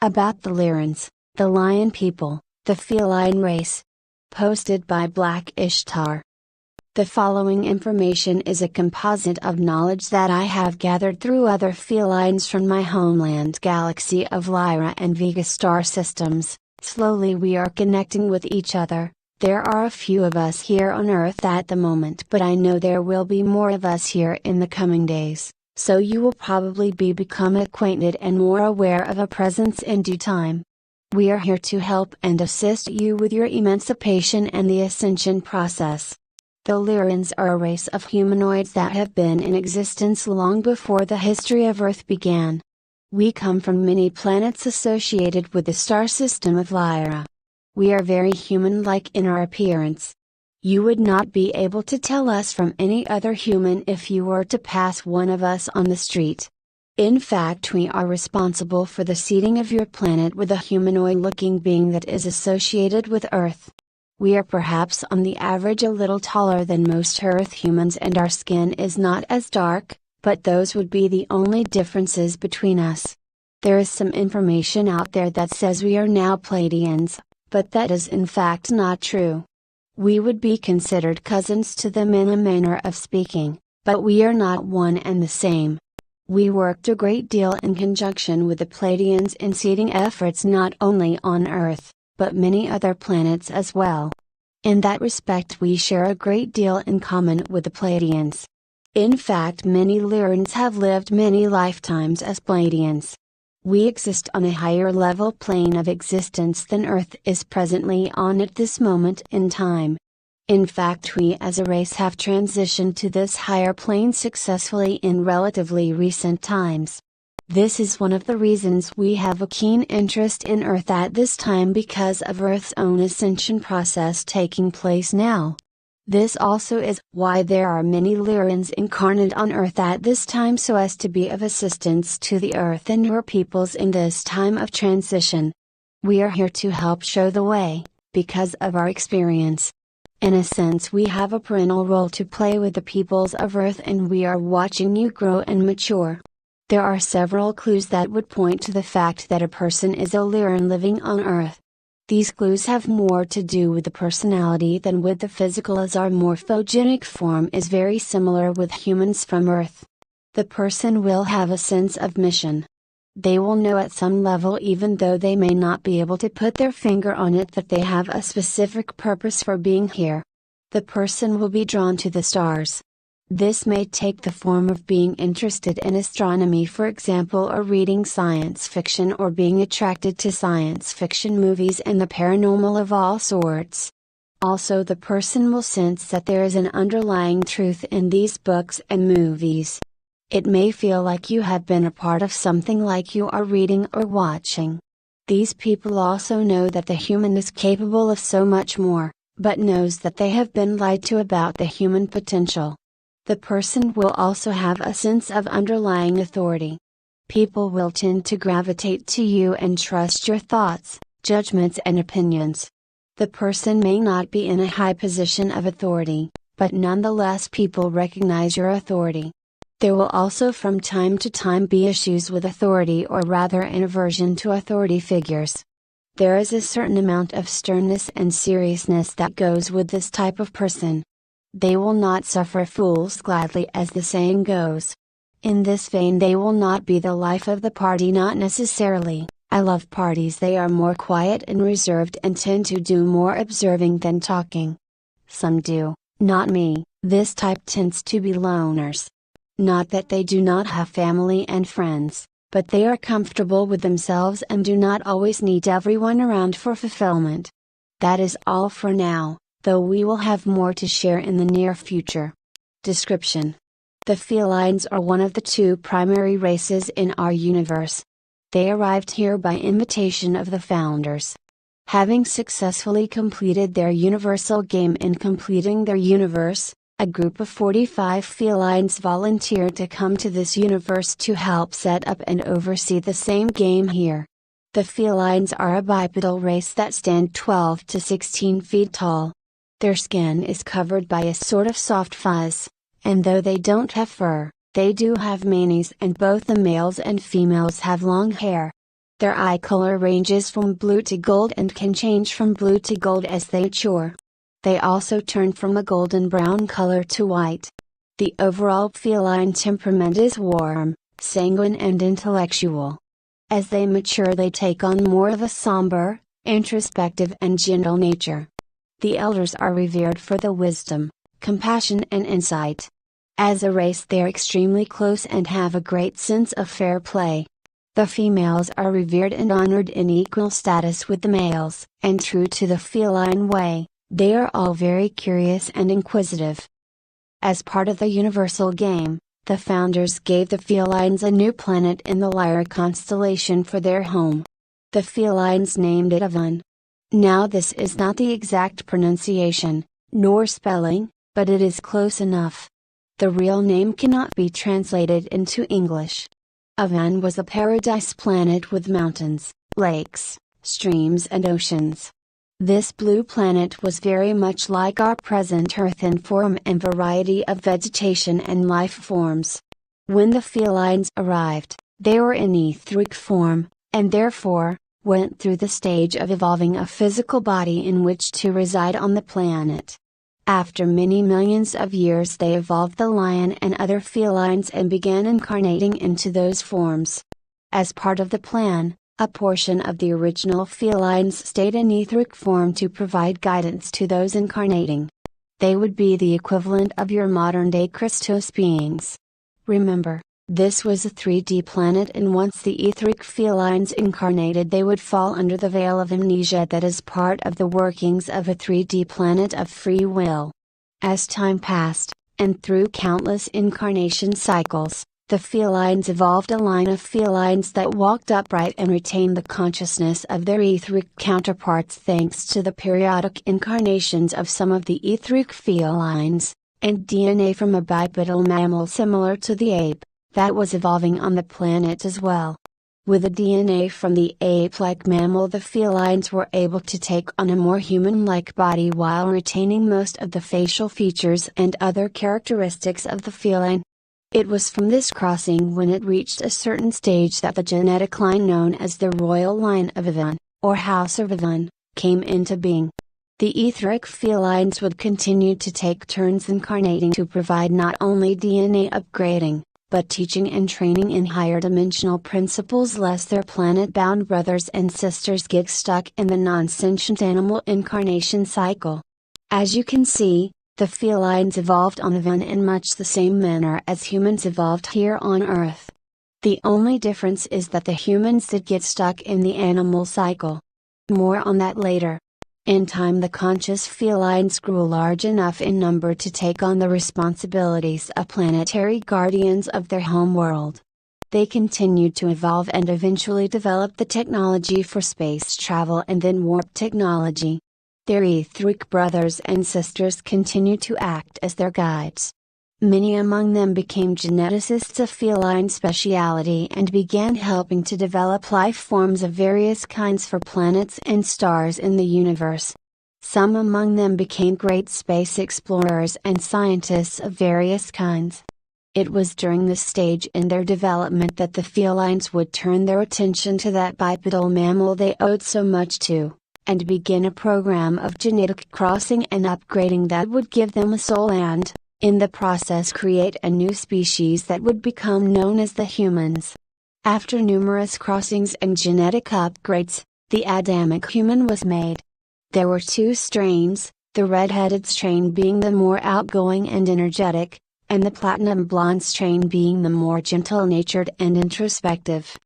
About the Lyrans, the lion people, the feline race. Posted by Black Ishtar. The following information is a composite of knowledge that I have gathered through other felines from my homeland galaxy of Lyra and Vega star systems. Slowly we are connecting with each other. There are a few of us here on Earth at the moment, but I know there will be more of us here in the coming days, so you will probably become acquainted and more aware of a presence in due time. We are here to help and assist you with your emancipation and the ascension process. The Lyrans are a race of humanoids that have been in existence long before the history of Earth began. We come from many planets associated with the star system of Lyra. We are very human-like in our appearance. You would not be able to tell us from any other human if you were to pass one of us on the street. In fact, we are responsible for the seeding of your planet with a humanoid-looking being that is associated with Earth. We are perhaps on the average a little taller than most Earth humans and our skin is not as dark, but those would be the only differences between us. There is some information out there that says we are now Pleiadians, but that is in fact not true. We would be considered cousins to them in a manner of speaking, but we are not one and the same. We worked a great deal in conjunction with the Pleiadians in seeding efforts not only on Earth, but many other planets as well. In that respect we share a great deal in common with the Pleiadians. In fact, many Lyrans have lived many lifetimes as Pleiadians. We exist on a higher level plane of existence than Earth is presently on at this moment in time. In fact, we as a race have transitioned to this higher plane successfully in relatively recent times. This is one of the reasons we have a keen interest in Earth at this time because of Earth's own ascension process taking place now. This also is why there are many Lyrans incarnate on Earth at this time so as to be of assistance to the Earth and your peoples in this time of transition. We are here to help show the way, because of our experience. In a sense we have a parental role to play with the peoples of Earth and we are watching you grow and mature. There are several clues that would point to the fact that a person is a Lyran living on Earth. These clues have more to do with the personality than with the physical, as our morphogenic form is very similar with humans from Earth. The person will have a sense of mission. They will know at some level, even though they may not be able to put their finger on it, that they have a specific purpose for being here. The person will be drawn to the stars. This may take the form of being interested in astronomy, for example, or reading science fiction, or being attracted to science fiction movies and the paranormal of all sorts. Also, the person will sense that there is an underlying truth in these books and movies. It may feel like you have been a part of something like you are reading or watching. These people also know that the human is capable of so much more, but knows that they have been lied to about the human potential. The person will also have a sense of underlying authority. People will tend to gravitate to you and trust your thoughts, judgments and opinions. The person may not be in a high position of authority, but nonetheless people recognize your authority. There will also from time to time be issues with authority, or rather an aversion to authority figures. There is a certain amount of sternness and seriousness that goes with this type of person. They will not suffer fools gladly, as the saying goes. In this vein they will not be the life of the party, not necessarily. I love parties. They are more quiet and reserved and tend to do more observing than talking. Some do, not me. This type tends to be loners. Not that they do not have family and friends, but they are comfortable with themselves and do not always need everyone around for fulfillment. That is all for now, though we will have more to share in the near future. Description: the felines are one of the two primary races in our universe. They arrived here by invitation of the founders. Having successfully completed their universal game in completing their universe, a group of 45 felines volunteered to come to this universe to help set up and oversee the same game here. The felines are a bipedal race that stand 12 to 16 feet tall. Their skin is covered by a sort of soft fuzz, and though they don't have fur, they do have manes, and both the males and females have long hair. Their eye color ranges from blue to gold and can change from blue to gold as they mature. They also turn from a golden brown color to white. The overall feline temperament is warm, sanguine and intellectual. As they mature they take on more of a somber, introspective and gentle nature. The elders are revered for the wisdom, compassion and insight. As a race they are extremely close and have a great sense of fair play. The females are revered and honored in equal status with the males, and true to the feline way, they are all very curious and inquisitive. As part of the universal game, the founders gave the felines a new planet in the Lyra constellation for their home. The felines named it Avon. Now this is not the exact pronunciation, nor spelling, but it is close enough. The real name cannot be translated into English. Avon was a paradise planet with mountains, lakes, streams and oceans. This blue planet was very much like our present Earth in form and variety of vegetation and life forms. When the felines arrived, they were in etheric form, and therefore, went through the stage of evolving a physical body in which to reside on the planet. After many millions of years they evolved the lion and other felines and began incarnating into those forms. As part of the plan, a portion of the original felines stayed in etheric form to provide guidance to those incarnating. They would be the equivalent of your modern-day Christos beings. Remember, this was a 3D planet and once the etheric felines incarnated they would fall under the veil of amnesia that is part of the workings of a 3D planet of free will. As time passed, and through countless incarnation cycles, the felines evolved a line of felines that walked upright and retained the consciousness of their etheric counterparts thanks to the periodic incarnations of some of the etheric felines, and DNA from a bipedal mammal similar to the ape, that was evolving on the planet as well. With the DNA from the ape-like mammal the felines were able to take on a more human-like body while retaining most of the facial features and other characteristics of the feline. It was from this crossing when it reached a certain stage that the genetic line known as the Royal Line of Avon, or House of Avon, came into being. The etheric felines would continue to take turns incarnating to provide not only DNA upgrading, but teaching and training in higher dimensional principles lest their planet-bound brothers and sisters get stuck in the non-sentient animal incarnation cycle. As you can see, the felines evolved on Avon in much the same manner as humans evolved here on Earth. The only difference is that the humans did get stuck in the animal cycle. More on that later. In time the conscious felines grew large enough in number to take on the responsibilities of planetary guardians of their home world. They continued to evolve and eventually developed the technology for space travel and then warp technology. Their etheric brothers and sisters continued to act as their guides. Many among them became geneticists of feline speciality and began helping to develop life forms of various kinds for planets and stars in the universe. Some among them became great space explorers and scientists of various kinds. It was during this stage in their development that the felines would turn their attention to that bipedal mammal they owed so much to, and begin a program of genetic crossing and upgrading that would give them a soul and, in the process create a new species that would become known as the humans. After numerous crossings and genetic upgrades, the Adamic human was made. There were two strains, the red-headed strain being the more outgoing and energetic, and the platinum blonde strain being the more gentle-natured and introspective.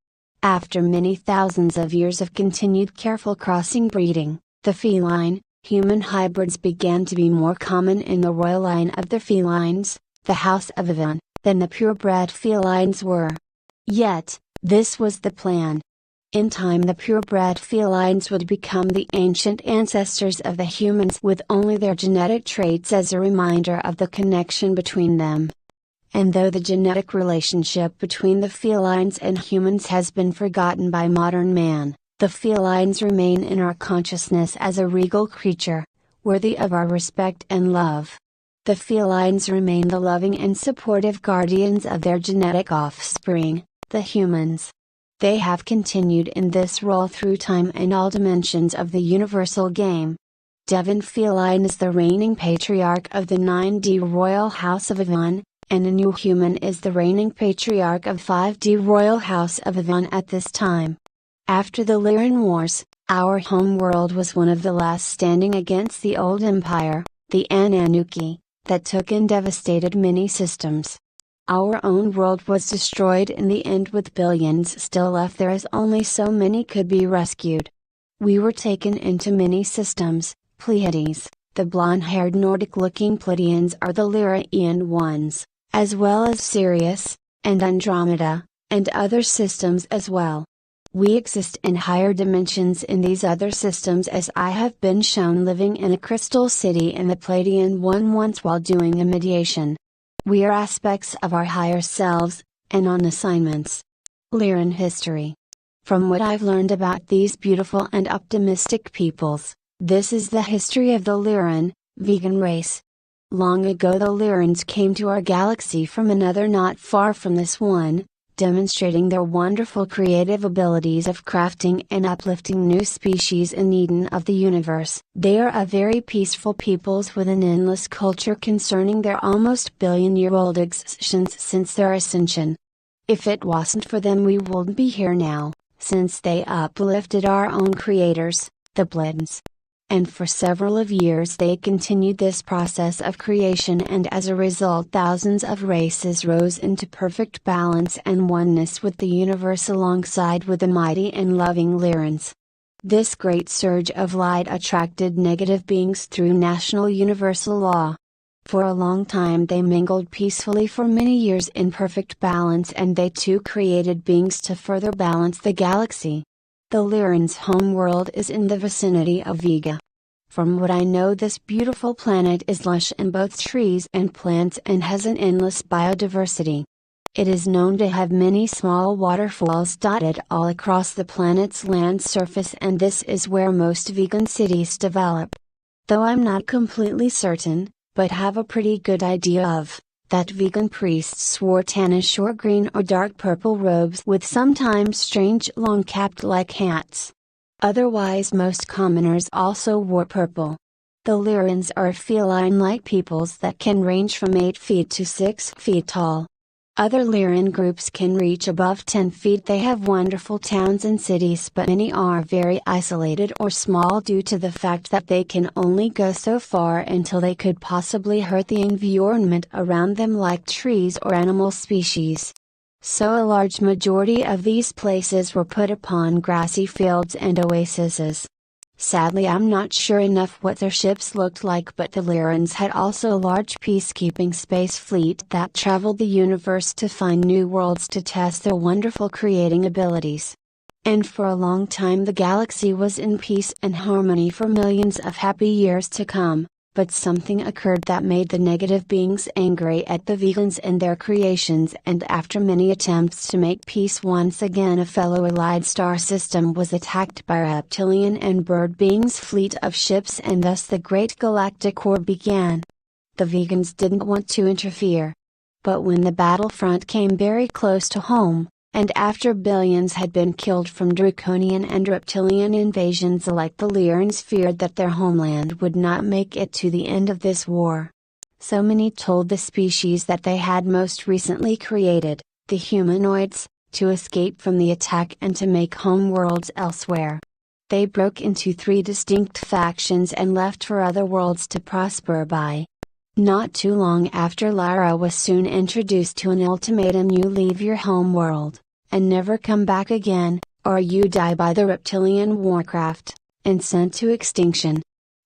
After many thousands of years of continued careful crossing breeding, the feline, human hybrids began to be more common in the royal line of the felines, the House of Avon, than the purebred felines were. Yet, this was the plan. In time the purebred felines would become the ancient ancestors of the humans with only their genetic traits as a reminder of the connection between them. And though the genetic relationship between the felines and humans has been forgotten by modern man, the felines remain in our consciousness as a regal creature, worthy of our respect and love. The felines remain the loving and supportive guardians of their genetic offspring, the humans. They have continued in this role through time and all dimensions of the universal game. Devon Feline is the reigning patriarch of the 9D Royal House of Avon, and a new human is the reigning patriarch of 5D Royal House of Avon at this time. After the Lyran Wars, our homeworld was one of the last standing against the old empire, the Ananuki, that took and devastated many systems. Our own world was destroyed in the end with billions still left there as only so many could be rescued. We were taken into many systems. Pleiades, the blonde-haired Nordic-looking Pleiadians are the Lyran ones, as well as Sirius, and Andromeda, and other systems as well. We exist in higher dimensions in these other systems as I have been shown living in a crystal city in the Pleiadian one once while doing a mediation. We are aspects of our higher selves, and on assignments. Lyran history. From what I've learned about these beautiful and optimistic peoples, this is the history of the Lyran, vegan race. Long ago the Lyrans came to our galaxy from another not far from this one, demonstrating their wonderful creative abilities of crafting and uplifting new species in Eden of the universe. They are a very peaceful peoples with an endless culture concerning their almost billion-year-old existence since their ascension. If it wasn't for them we wouldn't be here now, since they uplifted our own creators, the Pleiadians. And for several of years they continued this process of creation and as a result thousands of races rose into perfect balance and oneness with the universe alongside with the mighty and loving Lyrans. This great surge of light attracted negative beings through national universal law. For a long time they mingled peacefully for many years in perfect balance and they too created beings to further balance the galaxy. The Lyran's homeworld is in the vicinity of Vega. From what I know this beautiful planet is lush in both trees and plants and has an endless biodiversity. It is known to have many small waterfalls dotted all across the planet's land surface and this is where most vegan cities develop. Though I'm not completely certain, but have a pretty good idea of, that vegan priests wore tannish or green or dark purple robes with sometimes strange long capped-like hats. Otherwise most commoners also wore purple. The Lyrans are feline-like peoples that can range from 8 feet to 6 feet tall. Other Lyran groups can reach above 10 feet. They have wonderful towns and cities but many are very isolated or small due to the fact that they can only go so far until they could possibly hurt the environment around them like trees or animal species. So a large majority of these places were put upon grassy fields and oases. Sadly I'm not sure enough what their ships looked like but the Lyrans had also a large peacekeeping space fleet that traveled the universe to find new worlds to test their wonderful creating abilities. And for a long time the galaxy was in peace and harmony for millions of happy years to come, but something occurred that made the negative beings angry at the vegans and their creations and after many attempts to make peace once again a fellow allied star system was attacked by reptilian and bird beings fleet of ships and thus the Great Galactic War began. The vegans didn't want to interfere. But when the battlefront came very close to home, and after billions had been killed from draconian and reptilian invasions alike the Lyrans feared that their homeland would not make it to the end of this war. So many told the species that they had most recently created, the humanoids, to escape from the attack and to make homeworlds elsewhere. They broke into 3 distinct factions and left for other worlds to prosper by. Not too long after Lyra was soon introduced to an ultimatum: you leave your home world, and never come back again, or you die by the reptilian warcraft, and sent to extinction.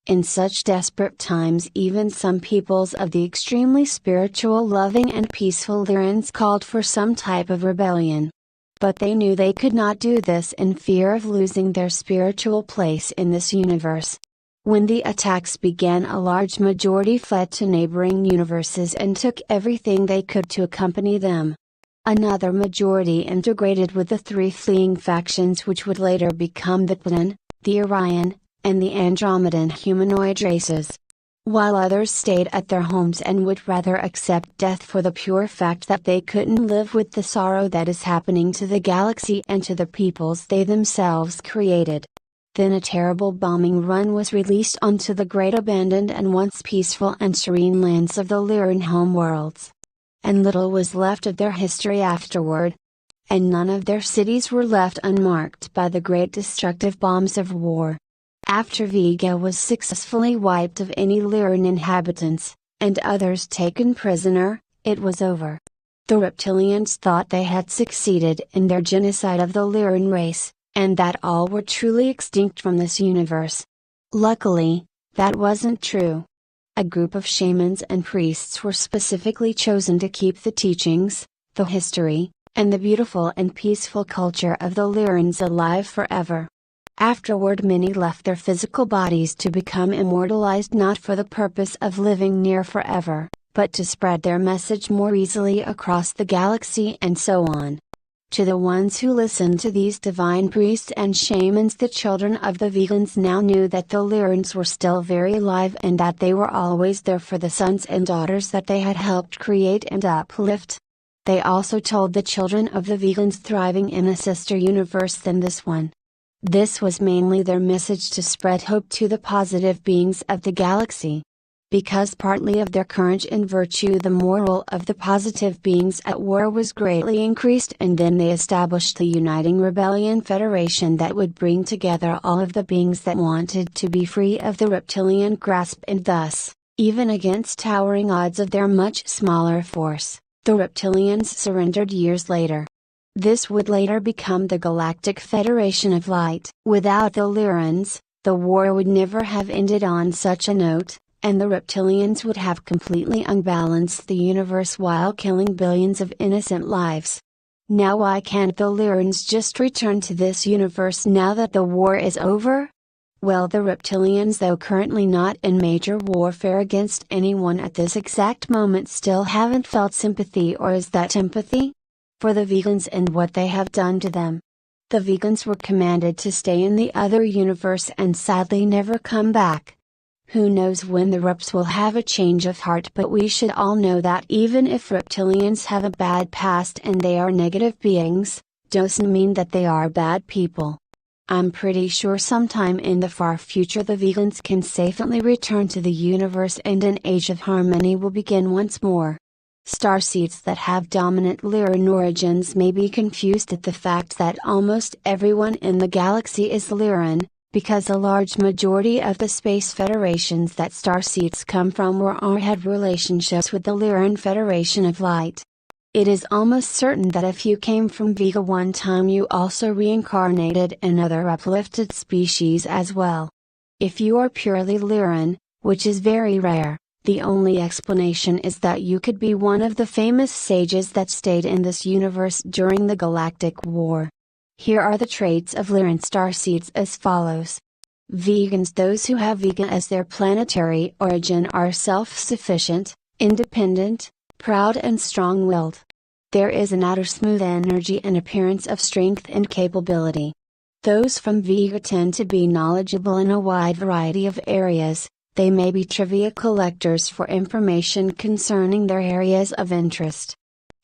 In such desperate times even some peoples of the extremely spiritual loving and peaceful Lyrans called for some type of rebellion. But they knew they could not do this in fear of losing their spiritual place in this universe. When the attacks began a large majority fled to neighboring universes and took everything they could to accompany them. Another majority integrated with the 3 fleeing factions which would later become the Pleiadian, the Orion, and the Andromedan humanoid races. while others stayed at their homes and would rather accept death for the pure fact that they couldn't live with the sorrow that is happening to the galaxy and to the peoples they themselves created. Then a terrible bombing run was released onto the great abandoned and once peaceful and serene lands of the Lyran homeworlds. And little was left of their history afterward. And none of their cities were left unmarked by the great destructive bombs of war. After Vega was successfully wiped of any Lyran inhabitants, and others taken prisoner, it was over. The reptilians thought they had succeeded in their genocide of the Lyran race, and that all were truly extinct from this universe. Luckily, that wasn't true. A group of shamans and priests were specifically chosen to keep the teachings, the history, and the beautiful and peaceful culture of the Lyrans alive forever. Afterward many left their physical bodies to become immortalized not for the purpose of living near forever, but to spread their message more easily across the galaxy and so on. To the ones who listened to these divine priests and shamans, the children of the vegans now knew that the Lyrans were still very alive and that they were always there for the sons and daughters that they had helped create and uplift. They also told the children of the vegans thriving in a sister universe than this one. This was mainly their message to spread hope to the positive beings of the galaxy. Because partly of their courage and virtue the moral of the positive beings at war was greatly increased, and then they established the Uniting Rebellion Federation that would bring together all of the beings that wanted to be free of the reptilian grasp, and thus, even against towering odds of their much smaller force, the reptilians surrendered years later. This would later become the Galactic Federation of Light. Without the Lyrans, the war would never have ended on such a note, and the reptilians would have completely unbalanced the universe while killing billions of innocent lives. Now why can't the Lyrans just return to this universe now that the war is over? Well, the reptilians, though currently not in major warfare against anyone at this exact moment, still haven't felt sympathy, or is that empathy? For the vegans and what they have done to them. The vegans were commanded to stay in the other universe and sadly never come back. Who knows when the reps will have a change of heart, but we should all know that even if reptilians have a bad past and they are negative beings, doesn't mean that they are bad people. I'm pretty sure sometime in the far future the vegans can safely return to the universe and an age of harmony will begin once more. Starseeds that have dominant Lyran origins may be confused at the fact that almost everyone in the galaxy is Lyran, because a large majority of the space federations that starseeds come from were or had relationships with the Lyran Federation of Light. It is almost certain that if you came from Vega one time you also reincarnated in other uplifted species as well. If you are purely Lyran, which is very rare, the only explanation is that you could be one of the famous sages that stayed in this universe during the Galactic War. Here are the traits of Lyran starseeds as follows. Vegans: those who have Vega as their planetary origin are self-sufficient, independent, proud and strong-willed. There is an outer smooth energy and appearance of strength and capability. Those from Vega tend to be knowledgeable in a wide variety of areas. They may be trivia collectors for information concerning their areas of interest.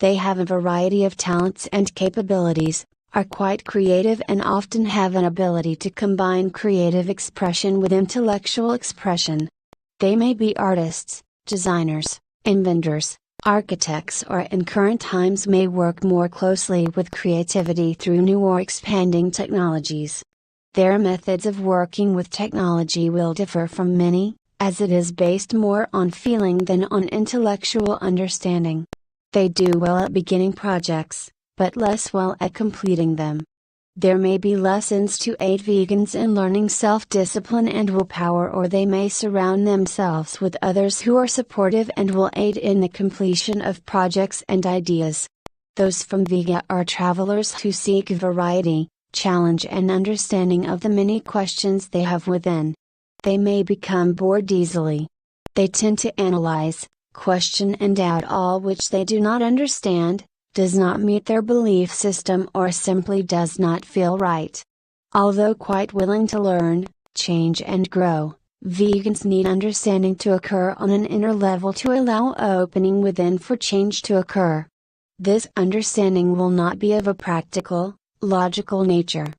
They have a variety of talents and capabilities, are quite creative and often have an ability to combine creative expression with intellectual expression. They may be artists, designers, inventors, architects, or in current times may work more closely with creativity through new or expanding technologies. Their methods of working with technology will differ from many, as it is based more on feeling than on intellectual understanding. They do well at beginning projects, but less well at completing them. There may be lessons to aid vegans in learning self-discipline and willpower, or they may surround themselves with others who are supportive and will aid in the completion of projects and ideas. Those from Vega are travelers who seek variety, challenge and understanding of the many questions they have within. They may become bored easily. They tend to analyze, question and doubt all which they do not understand, does not meet their belief system, or simply does not feel right. Although quite willing to learn, change and grow, Vegans need understanding to occur on an inner level to allow opening within for change to occur. This understanding will not be of a practical, logical nature.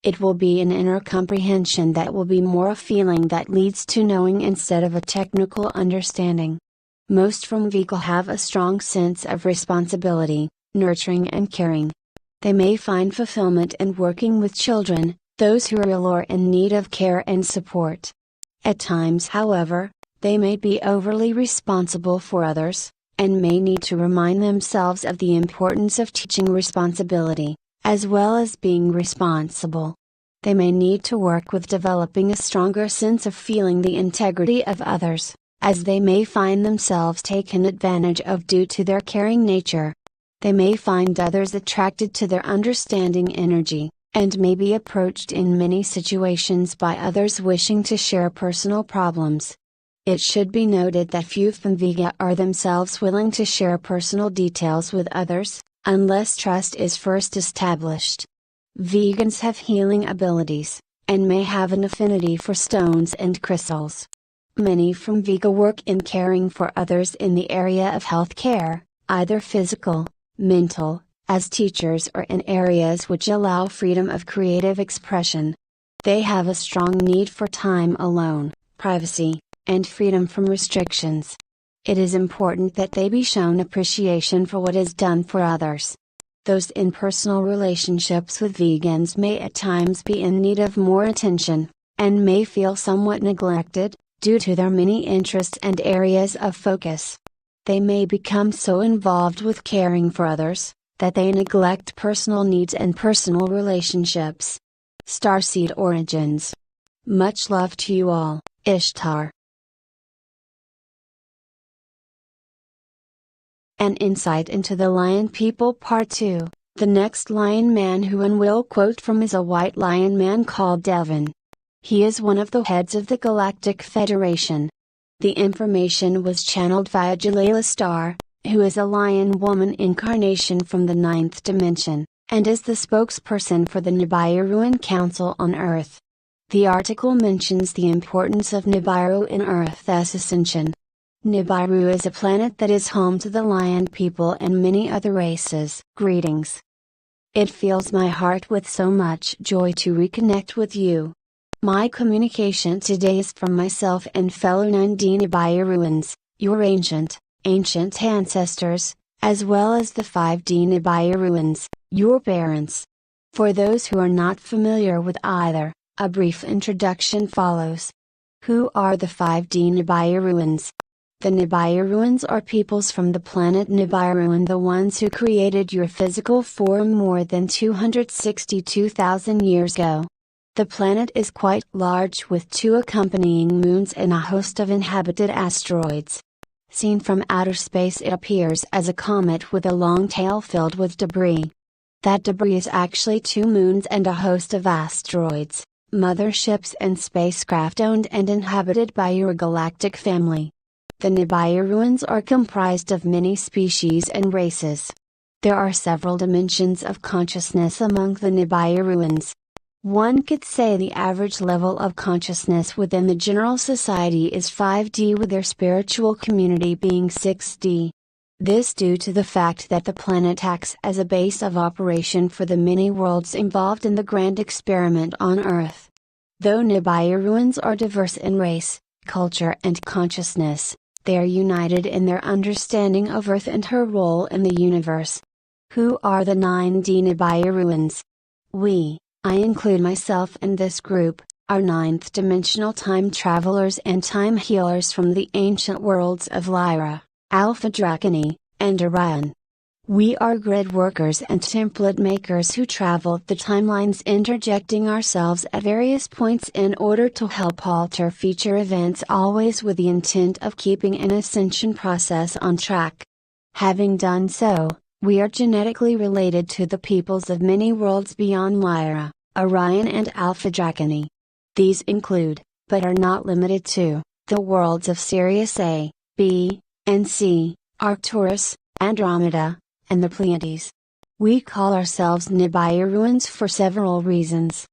It will be an inner comprehension that will be more a feeling that leads to knowing instead of a technical understanding. Most from Vega have a strong sense of responsibility, nurturing and caring. They may find fulfillment in working with children, those who are ill or in need of care and support. At times, however, they may be overly responsible for others, and may need to remind themselves of the importance of teaching responsibility, as well as being responsible. They may need to work with developing a stronger sense of feeling the integrity of others, as they may find themselves taken advantage of due to their caring nature. They may find others attracted to their understanding energy, and may be approached in many situations by others wishing to share personal problems. It should be noted that few from Vega are themselves willing to share personal details with others, unless trust is first established. Vegans have healing abilities, and may have an affinity for stones and crystals. Many from Vega work in caring for others in the area of health care, either physical, mental, as teachers or in areas which allow freedom of creative expression. They have a strong need for time alone, privacy, and freedom from restrictions. It is important that they be shown appreciation for what is done for others. Those in personal relationships with vegans may at times be in need of more attention, and may feel somewhat neglected, due to their many interests and areas of focus. They may become so involved with caring for others, that they neglect personal needs and personal relationships. Starseed Origins. Much love to you all, Ishtar. An insight into the Lion People Part 2. The next Lion Man who one will quote from is a white lion man called Devon. He is one of the heads of the Galactic Federation. The information was channeled via Jalila Star, who is a lion woman incarnation from the 9th dimension, and is the spokesperson for the Nibiruan Council on Earth. The article mentions the importance of Nibiru in Earth's ascension. Nibiru is a planet that is home to the lion people and many other races. Greetings. It fills my heart with so much joy to reconnect with you. My communication today is from myself and fellow 9D Nibiruans, your ancient ancestors, as well as the 5D Nibiruans, your parents. For those who are not familiar with either, a brief introduction follows. Who are the 5D Nibiruans? The Nibiruans are peoples from the planet Nibiru, the ones who created your physical form more than 262,000 years ago. The planet is quite large with 2 accompanying moons and a host of inhabited asteroids. Seen from outer space, it appears as a comet with a long tail filled with debris. That debris is actually 2 moons and a host of asteroids, motherships and spacecraft owned and inhabited by your galactic family. The Nibiruans are comprised of many species and races. There are several dimensions of consciousness among the Nibiruans. One could say the average level of consciousness within the general society is 5D, with their spiritual community being 6D. This due to the fact that the planet acts as a base of operation for the many worlds involved in the grand experiment on Earth. Though Nibiruans are diverse in race, culture and consciousness, they are united in their understanding of Earth and her role in the universe. Who are the 9D Nibiruans? I include myself in this group, are 9th dimensional time travelers and time healers from the ancient worlds of Lyra, Alpha Draconis, and Orion. We are grid workers and template makers who travel the timelines, interjecting ourselves at various points in order to help alter future events, always with the intent of keeping an ascension process on track. Having done so, we are genetically related to the peoples of many worlds beyond Lyra, Orion and Alpha Draconis. These include, but are not limited to, the worlds of Sirius A, B, and C, Arcturus, Andromeda, and the Pleiades. We call ourselves Nibiruans for several reasons.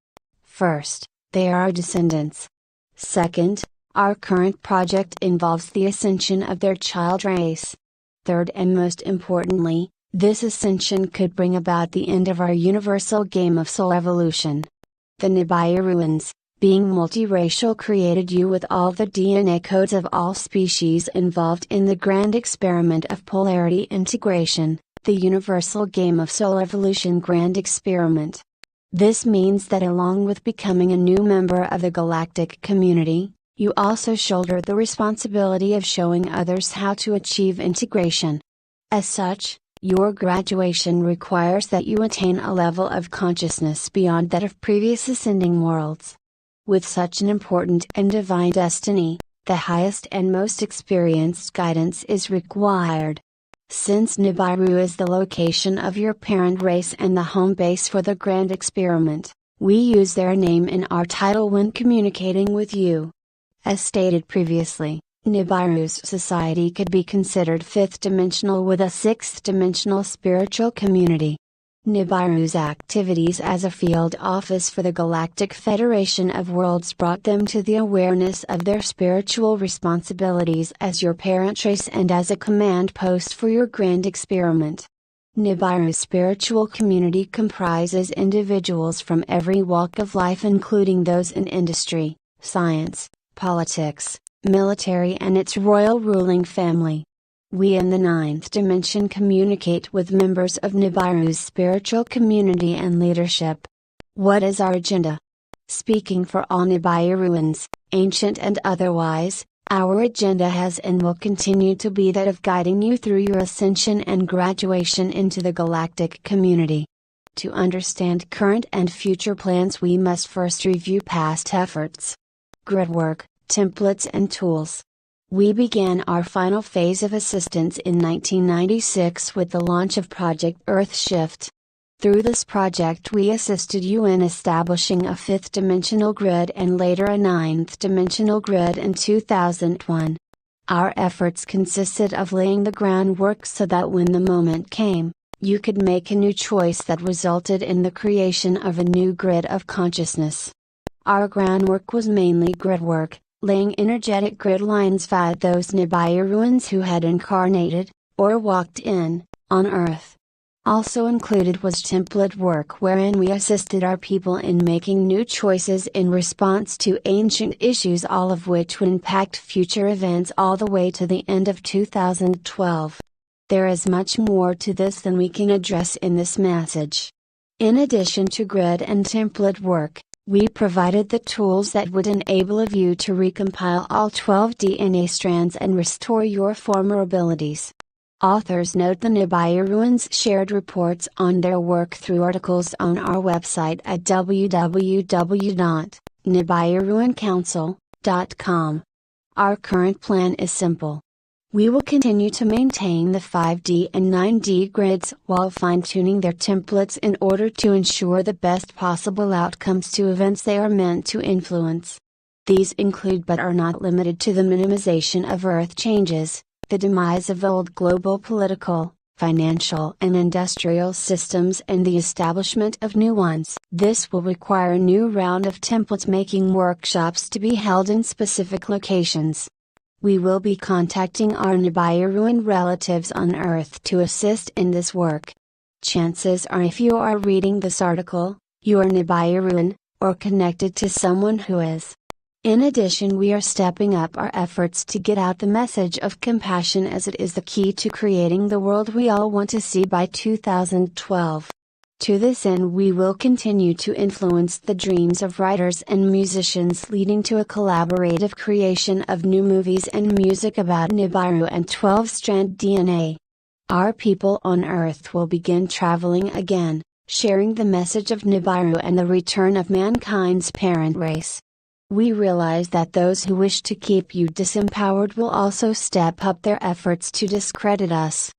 First, they are our descendants. Second, Our current project involves the ascension of their child race. Third and most importantly, this ascension could bring about the end of our universal game of soul evolution. The Nibiruans, being multiracial, created you with all the DNA codes of all species involved in the grand experiment of polarity integration, the universal game of soul evolution grand experiment. This means that along with becoming a new member of the galactic community, you also shoulder the responsibility of showing others how to achieve integration. As such, your graduation requires that you attain a level of consciousness beyond that of previous ascending worlds. With such an important and divine destiny, the highest and most experienced guidance is required. Since Nibiru is the location of your parent race and the home base for the grand experiment, we use their name in our title when communicating with you. As stated previously, Nibiru's society could be considered fifth-dimensional with a sixth-dimensional spiritual community. Nibiru's activities as a field office for the Galactic Federation of Worlds brought them to the awareness of their spiritual responsibilities as your parent race and as a command post for your grand experiment. Nibiru's spiritual community comprises individuals from every walk of life, including those in industry, science, politics, military and its royal ruling family. We in the ninth dimension communicate with members of Nibiru's spiritual community and leadership. What is our agenda? Speaking for all Nibiruans, ancient and otherwise, our agenda has and will continue to be that of guiding you through your ascension and graduation into the galactic community. To understand current and future plans, we must first review past efforts. Grid work, templates and tools. We began our final phase of assistance in 1996 with the launch of Project Earthshift. Through this project we assisted you in establishing a fifth-dimensional grid and later a ninth-dimensional grid in 2001. Our efforts consisted of laying the groundwork so that when the moment came, you could make a new choice that resulted in the creation of a new grid of consciousness. Our groundwork was mainly grid work, laying energetic grid lines via those Nibiruans who had incarnated, or walked in, on Earth. Also included was template work wherein we assisted our people in making new choices in response to ancient issues, all of which would impact future events all the way to the end of 2012. There is much more to this than we can address in this message. In addition to grid and template work, we provided the tools that would enable you to recompile all 12 DNA strands and restore your former abilities. Authors note the Nibiruans shared reports on their work through articles on our website at www.nibiruancouncil.com. Our current plan is simple. We will continue to maintain the 5D and 9D grids while fine-tuning their templates in order to ensure the best possible outcomes to events they are meant to influence. These include but are not limited to the minimization of Earth changes, the demise of old global political, financial and industrial systems and the establishment of new ones. This will require a new round of template making workshops to be held in specific locations. We will be contacting our Nibiruan relatives on Earth to assist in this work. Chances are if you are reading this article, you are Nibiruan, or connected to someone who is. In addition, we are stepping up our efforts to get out the message of compassion, as it is the key to creating the world we all want to see by 2012. To this end, we will continue to influence the dreams of writers and musicians, leading to a collaborative creation of new movies and music about Nibiru and 12-strand DNA. Our people on Earth will begin traveling again, sharing the message of Nibiru and the return of mankind's parent race. We realize that those who wish to keep you disempowered will also step up their efforts to discredit us.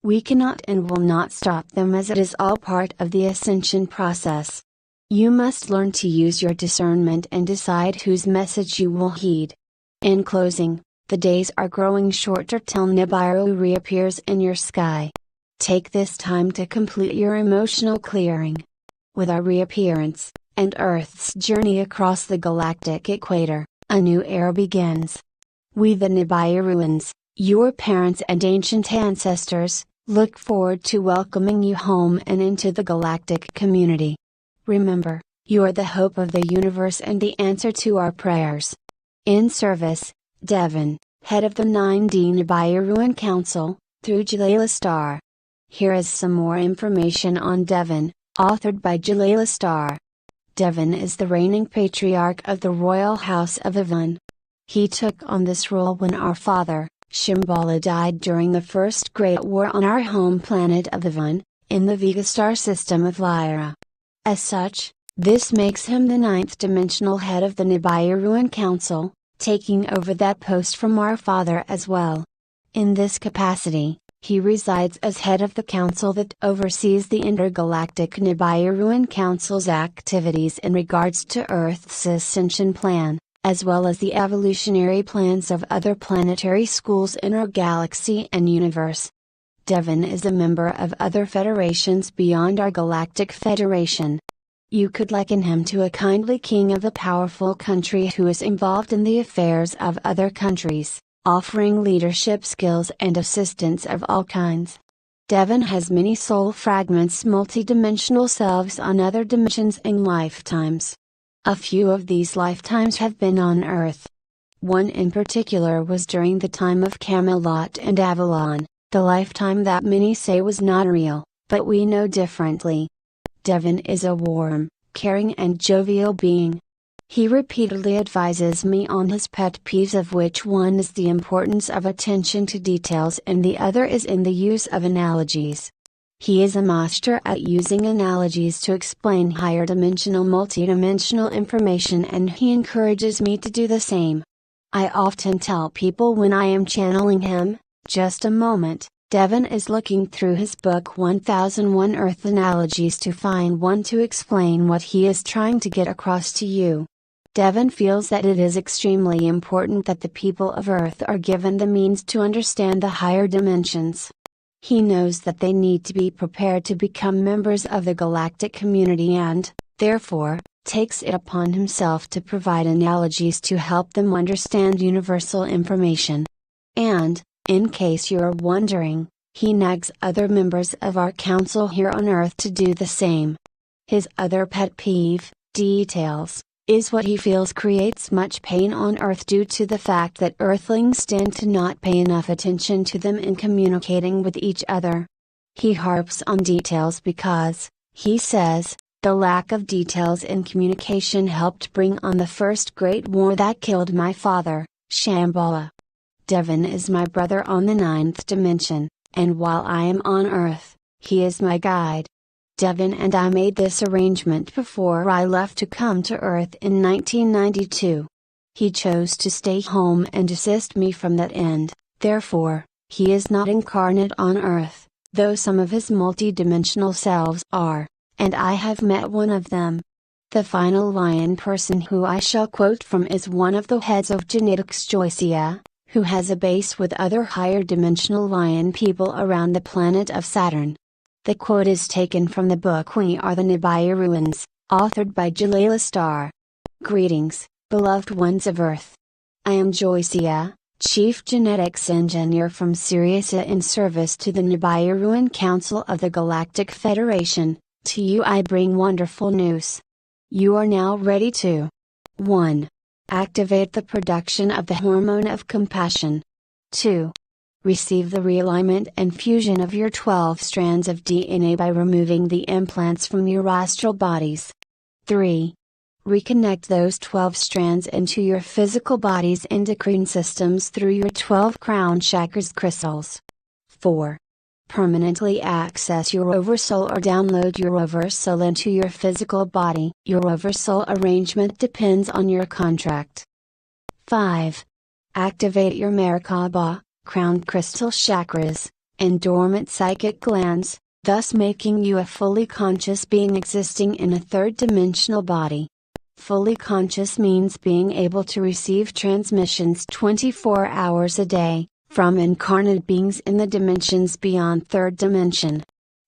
We cannot and will not stop them, as it is all part of the ascension process. You must learn to use your discernment and decide whose message you will heed. In closing, the days are growing shorter till Nibiru reappears in your sky. Take this time to complete your emotional clearing. With our reappearance, and Earth's journey across the galactic equator, A new era begins. We the Nibiruans, your parents and ancient ancestors, look forward to welcoming you home and into the galactic community. Remember, you are the hope of the universe and the answer to our prayers. In service, Devon, head of the 9D Nibiruan Council, through Jalila Star. Here is some more information on Devon, authored by Jalila Star. Devon is the reigning patriarch of the royal house of Avon. He took on this role when our father, Shambhala, died during the First Great War on our home planet of Avon, in the Vega star system of Lyra. As such, this makes him the 9th dimensional head of the Nibiruan Council, taking over that post from our father as well. In this capacity, he resides as head of the council that oversees the intergalactic Nibiruan Council's activities in regards to Earth's ascension plan, as well as the evolutionary plans of other planetary schools in our galaxy and universe. Devon is a member of other federations beyond our Galactic Federation. You could liken him to a kindly king of a powerful country who is involved in the affairs of other countries, offering leadership skills and assistance of all kinds. Devon has many soul fragments, multidimensional selves on other dimensions and lifetimes. A few of these lifetimes have been on Earth. One in particular was during the time of Camelot and Avalon, the lifetime that many say was not real, but we know differently. Devon is a warm, caring and jovial being. He repeatedly advises me on his pet peeves, of which one is the importance of attention to details and the other is in the use of analogies. He is a master at using analogies to explain higher dimensional multidimensional information, and he encourages me to do the same. I often tell people when I am channeling him, just a moment, Devon is looking through his book 1001 Earth Analogies to find one to explain what he is trying to get across to you. Devon feels that it is extremely important that the people of Earth are given the means to understand the higher dimensions. He knows that they need to be prepared to become members of the galactic community and, therefore, takes it upon himself to provide analogies to help them understand universal information. And, in case you are wondering, he nags other members of our council here on Earth to do the same. His other pet peeve, details, is what he feels creates much pain on Earth due to the fact that Earthlings tend to not pay enough attention to them in communicating with each other. He harps on details because, he says, the lack of details in communication helped bring on the First Great War that killed my father, Shambhala. Devon is my brother on the 9th dimension, and while I am on Earth, he is my guide. Devon and I made this arrangement before I left to come to Earth in 1992. He chose to stay home and assist me from that end, therefore, he is not incarnate on Earth, though some of his multidimensional selves are, and I have met one of them. The final lion person who I shall quote from is one of the heads of Genetics, Joycia, who has a base with other higher dimensional lion people around the planet of Saturn. The quote is taken from the book We Are the Nibiruans, authored by Jalila Star. Greetings, beloved ones of Earth. I am Joycia, Chief Genetics Engineer from Sirius in service to the Nibiruan Council of the Galactic Federation. To you I bring wonderful news. You are now ready to 1. Activate the production of the hormone of compassion. 2. Receive the realignment and fusion of your 12 strands of DNA by removing the implants from your astral bodies. 3. Reconnect those 12 strands into your physical body's endocrine systems through your 12 crown chakras crystals. 4. Permanently access your oversoul or download your oversoul into your physical body. Your oversoul arrangement depends on your contract. 5. Activate your Merkaba, crown crystal chakras, and dormant psychic glands, thus making you a fully conscious being existing in a third-dimensional body. Fully conscious means being able to receive transmissions 24 hours a day, from incarnate beings in the dimensions beyond third dimension.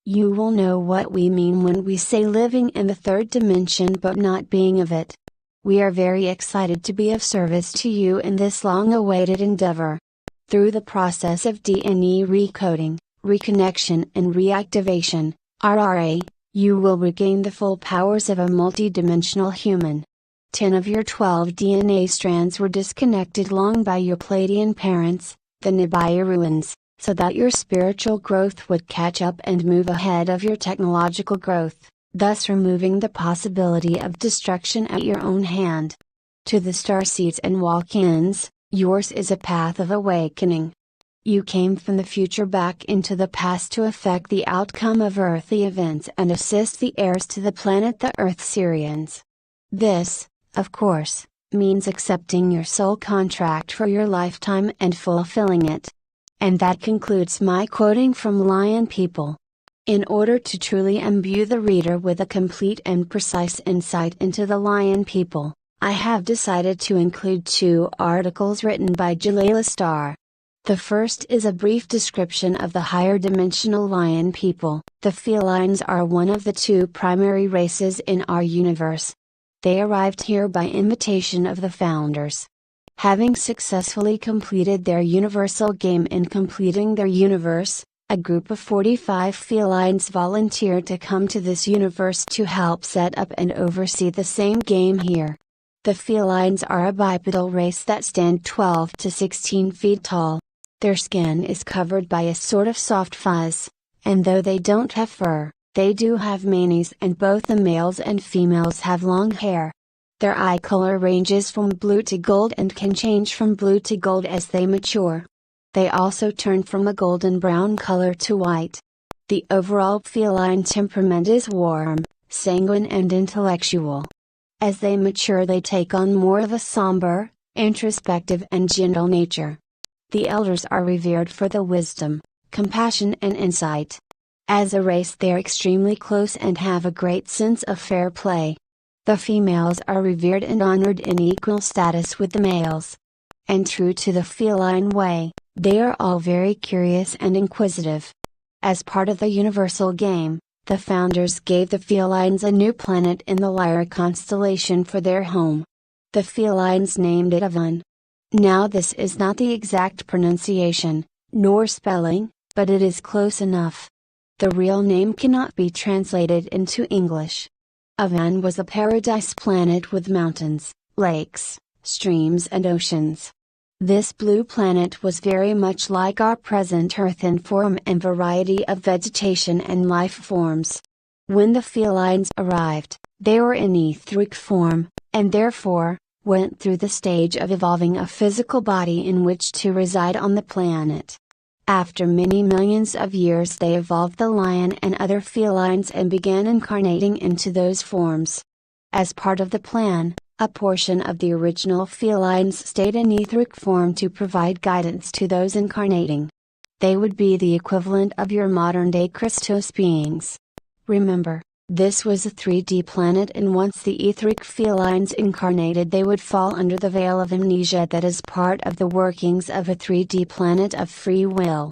You will know what we mean when we say living in the third dimension but not being of it. We are very excited to be of service to you in this long-awaited endeavor. Through the process of DNA recoding, reconnection and reactivation, RRA, you will regain the full powers of a multidimensional human. 10 of your 12 DNA strands were disconnected long by your Pleiadian parents, the Nibiruans, so that your spiritual growth would catch up and move ahead of your technological growth, thus removing the possibility of destruction at your own hand. To the starseeds and walk-ins, yours is a path of awakening. You came from the future back into the past to affect the outcome of earthly events and assist the heirs to the planet the Earth Sirians. This, of course, means accepting your soul contract for your lifetime and fulfilling it. And that concludes my quoting from Lyran People. In order to truly imbue the reader with a complete and precise insight into the Lyran People, I have decided to include 2 articles written by Jalila Star. The first is a brief description of the higher dimensional Lyran people. The felines are one of the 2 primary races in our universe. They arrived here by invitation of the founders. Having successfully completed their universal game in completing their universe, a group of 45 felines volunteered to come to this universe to help set up and oversee the same game here. The felines are a bipedal race that stand 12 to 16 feet tall. Their skin is covered by a sort of soft fuzz, and though they don't have fur, they do have manes, and both the males and females have long hair. Their eye color ranges from blue to gold and can change from blue to gold as they mature. They also turn from a golden brown color to white. The overall feline temperament is warm, sanguine and intellectual. As they mature they take on more of a somber, introspective and gentle nature. The elders are revered for the wisdom, compassion and insight. As a race they are extremely close and have a great sense of fair play. The females are revered and honored in equal status with the males. And true to the feline way, they are all very curious and inquisitive. As part of the universal game, the founders gave the felines a new planet in the Lyra constellation for their home. The felines named it Avon. Now this is not the exact pronunciation, nor spelling, but it is close enough. The real name cannot be translated into English. Avon was a paradise planet with mountains, lakes, streams and oceans. This blue planet was very much like our present Earth in form and variety of vegetation and life forms. When the felines arrived, they were in etheric form, and therefore, went through the stage of evolving a physical body in which to reside on the planet. After many millions of years they evolved the lion and other felines and began incarnating into those forms. As part of the plan, a portion of the original felines stayed in etheric form to provide guidance to those incarnating. They would be the equivalent of your modern-day Christos beings. Remember, this was a 3D planet, and once the etheric felines incarnated they would fall under the veil of amnesia that is part of the workings of a 3D planet of free will.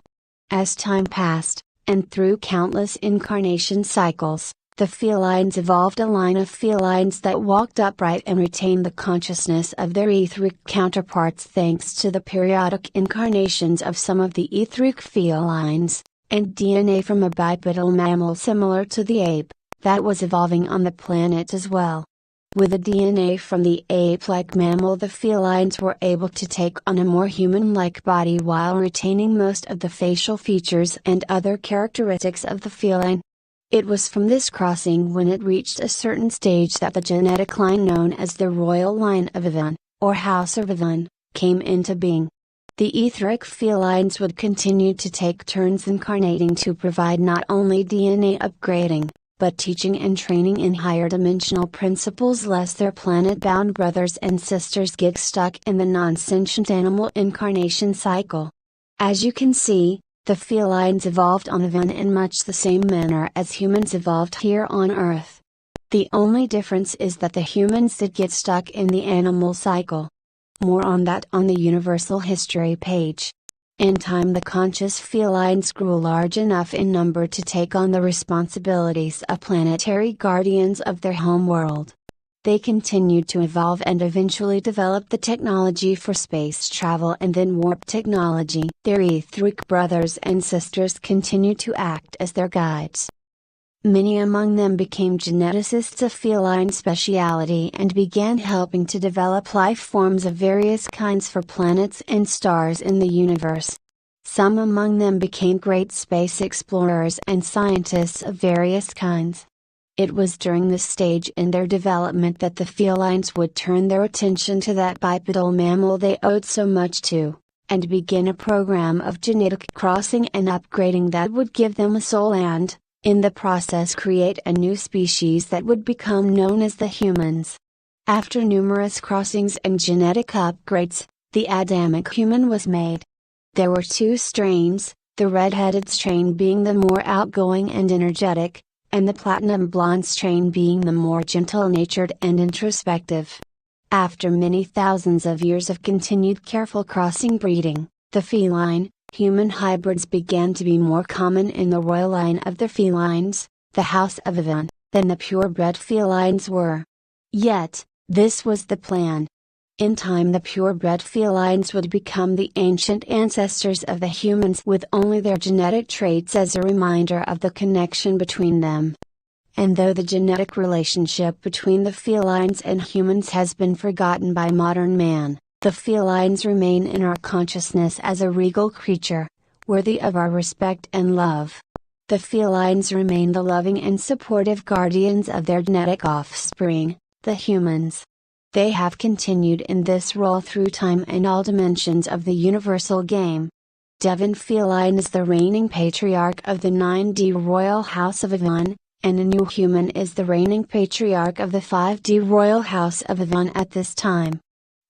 As time passed, and through countless incarnation cycles, the felines evolved a line of felines that walked upright and retained the consciousness of their etheric counterparts thanks to the periodic incarnations of some of the etheric felines, and DNA from a bipedal mammal similar to the ape, that was evolving on the planet as well. With the DNA from the ape-like mammal the felines were able to take on a more human-like body while retaining most of the facial features and other characteristics of the feline. It was from this crossing when it reached a certain stage that the genetic line known as the Royal Line of Avon, or House of Avon, came into being. The etheric felines would continue to take turns incarnating to provide not only DNA upgrading, but teaching and training in higher dimensional principles lest their planet-bound brothers and sisters get stuck in the non-sentient animal incarnation cycle. As you can see, the felines evolved on Avon in much the same manner as humans evolved here on Earth. The only difference is that the humans did get stuck in the animal cycle. More on that on the Universal History page. In time the conscious felines grew large enough in number to take on the responsibilities of planetary guardians of their home world. They continued to evolve and eventually developed the technology for space travel and then warp technology. Their etheric brothers and sisters continued to act as their guides. Many among them became geneticists of feline speciality and began helping to develop life forms of various kinds for planets and stars in the universe. Some among them became great space explorers and scientists of various kinds. It was during this stage in their development that the felines would turn their attention to that bipedal mammal they owed so much to, and begin a program of genetic crossing and upgrading that would give them a soul and, in the process, create a new species that would become known as the humans. After numerous crossings and genetic upgrades, the Adamic human was made. There were two strains, the red-headed strain being the more outgoing and energetic, and the platinum blonde strain being the more gentle-natured and introspective. After many thousands of years of continued careful crossing breeding, the feline-human hybrids began to be more common in the royal line of the felines, the House of Avan, than the purebred felines were. Yet, this was the plan. In time the purebred felines would become the ancient ancestors of the humans with only their genetic traits as a reminder of the connection between them. And though the genetic relationship between the felines and humans has been forgotten by modern man, the felines remain in our consciousness as a regal creature, worthy of our respect and love. The felines remain the loving and supportive guardians of their genetic offspring, the humans. They have continued in this role through time and all dimensions of the universal game. Devon Feline is the reigning patriarch of the 9D Royal House of Avan, and a new human is the reigning patriarch of the 5D Royal House of Avan at this time.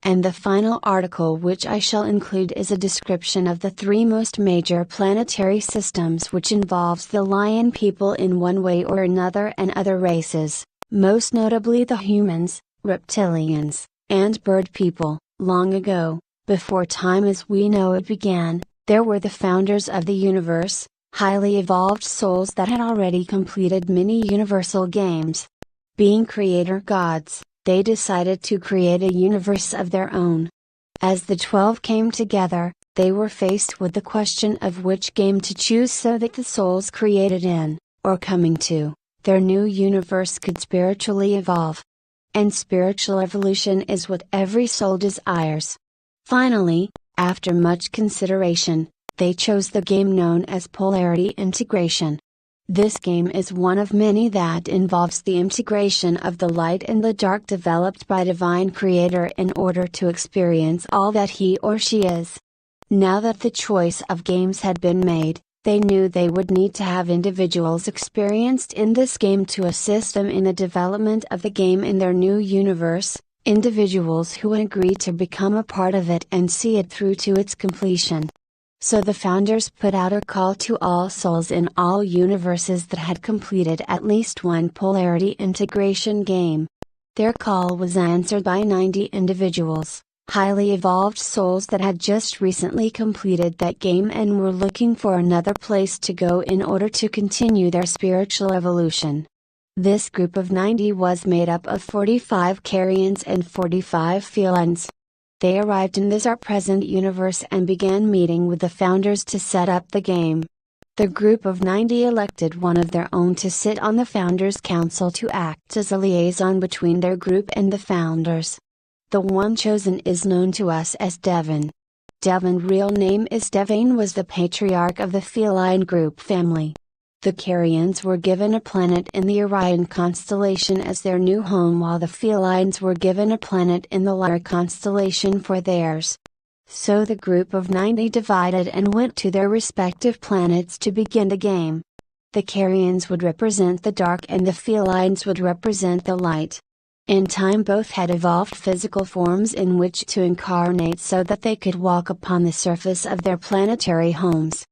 And the final article which I shall include is a description of the three most major planetary systems which involves the lion people in one way or another and other races, most notably the humans, reptilians, and bird people. Long ago, before time as we know it began, there were the founders of the universe, highly evolved souls that had already completed many universal games. Being creator gods, they decided to create a universe of their own. As the 12 came together, they were faced with the question of which game to choose so that the souls created in, or coming to, their new universe could spiritually evolve. And spiritual evolution is what every soul desires. Finally, after much consideration, they chose the game known as polarity integration. This game is one of many that involves the integration of the light and the dark developed by Divine Creator in order to experience all that he or she is. Now that the choice of games had been made, they knew they would need to have individuals experienced in this game to assist them in the development of the game in their new universe, individuals who would agree to become a part of it and see it through to its completion. So the founders put out a call to all souls in all universes that had completed at least one polarity integration game. Their call was answered by 90 individuals, highly evolved souls that had just recently completed that game and were looking for another place to go in order to continue their spiritual evolution. This group of 90 was made up of 45 Carians and 45 felines. They arrived in this our present universe and began meeting with the founders to set up the game. The group of 90 elected one of their own to sit on the Founders' Council to act as a liaison between their group and the founders. The one chosen is known to us as Devon. Devon's real name is Devane, was the patriarch of the feline group family. The Carians were given a planet in the Orion constellation as their new home, while the felines were given a planet in the Lyran constellation for theirs. So the group of 90 divided and went to their respective planets to begin the game. The Carians would represent the dark and the felines would represent the light. In time both had evolved physical forms in which to incarnate so that they could walk upon the surface of their planetary homes.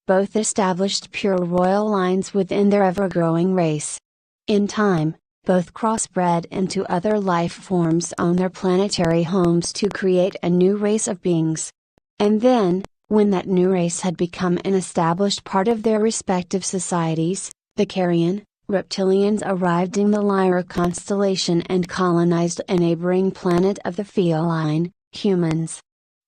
Both established pure royal lines within their ever-growing race. In time, both crossbred into other life forms on their planetary homes to create a new race of beings. And then, when that new race had become an established part of their respective societies, the Carian, reptilians arrived in the Lyra constellation and colonized a neighboring planet of the feline, humans.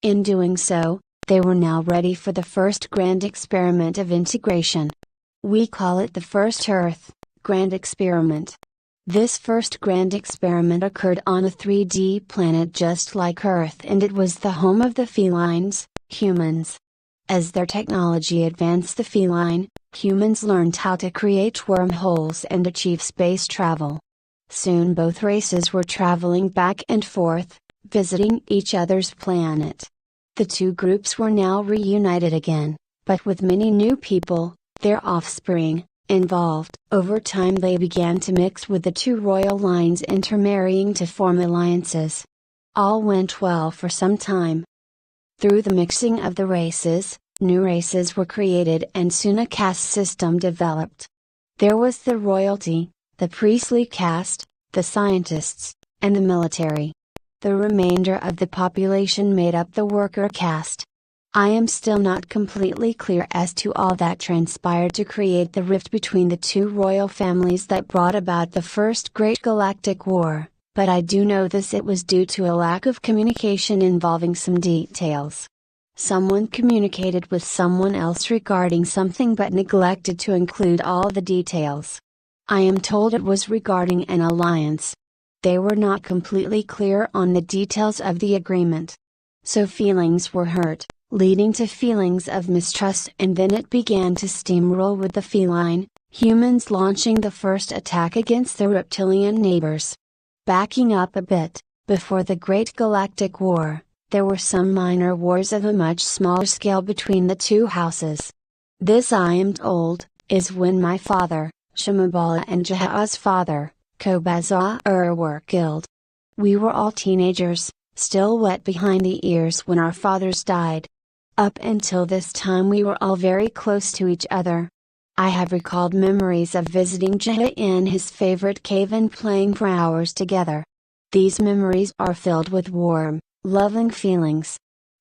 In doing so, they were now ready for the first grand experiment of integration. We call it the first Earth Grand Experiment. This first grand experiment occurred on a 3D planet just like Earth, and it was the home of the felines, humans. As their technology advanced, the feline, humans learned how to create wormholes and achieve space travel. Soon both races were traveling back and forth, visiting each other's planet. The two groups were now reunited again, but with many new people, their offspring, involved. Over time they began to mix with the two royal lines, intermarrying to form alliances. All went well for some time. Through the mixing of the races, new races were created and soon a caste system developed. There was the royalty, the priestly caste, the scientists, and the military. The remainder of the population made up the worker caste. I am still not completely clear as to all that transpired to create the rift between the two royal families that brought about the first great galactic war, but I do know this: it was due to a lack of communication involving some details. Someone communicated with someone else regarding something but neglected to include all the details. I am told it was regarding an alliance. They were not completely clear on the details of the agreement. So feelings were hurt, leading to feelings of mistrust, and then it began to steamroll with the feline, humans launching the first attack against their reptilian neighbors. Backing up a bit, before the Great Galactic War, there were some minor wars of a much smaller scale between the two houses. This, I am told, is when my father, Shimabala, and Jaha's father, Kobazar, were killed. We were all teenagers, still wet behind the ears when our fathers died. Up until this time we were all very close to each other. I have recalled memories of visiting Jaha in his favorite cave and playing for hours together. These memories are filled with warm, loving feelings.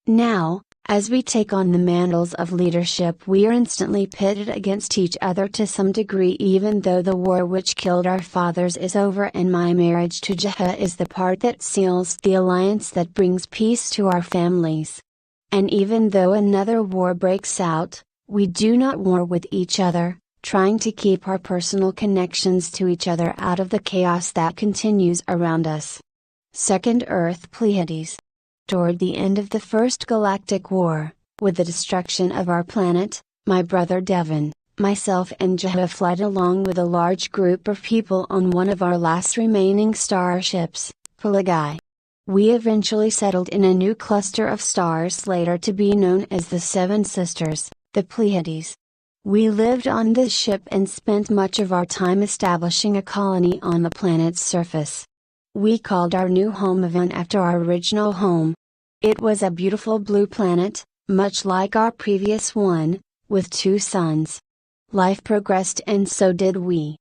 Now, as we take on the mantles of leadership, we are instantly pitted against each other to some degree, even though the war which killed our fathers is over and my marriage to Jaha is the part that seals the alliance that brings peace to our families. And even though another war breaks out, we do not war with each other, trying to keep our personal connections to each other out of the chaos that continues around us. Second Earth Pleiades. Toward the end of the First Galactic War, with the destruction of our planet, my brother Devon, myself and Jaha fled along with a large group of people on one of our last remaining starships, Pleiadian. We eventually settled in a new cluster of stars later to be known as the Seven Sisters, the Pleiades. We lived on this ship and spent much of our time establishing a colony on the planet's surface. We called our new home Avan after our original home. It was a beautiful blue planet, much like our previous one, with 2 suns. Life progressed and so did we.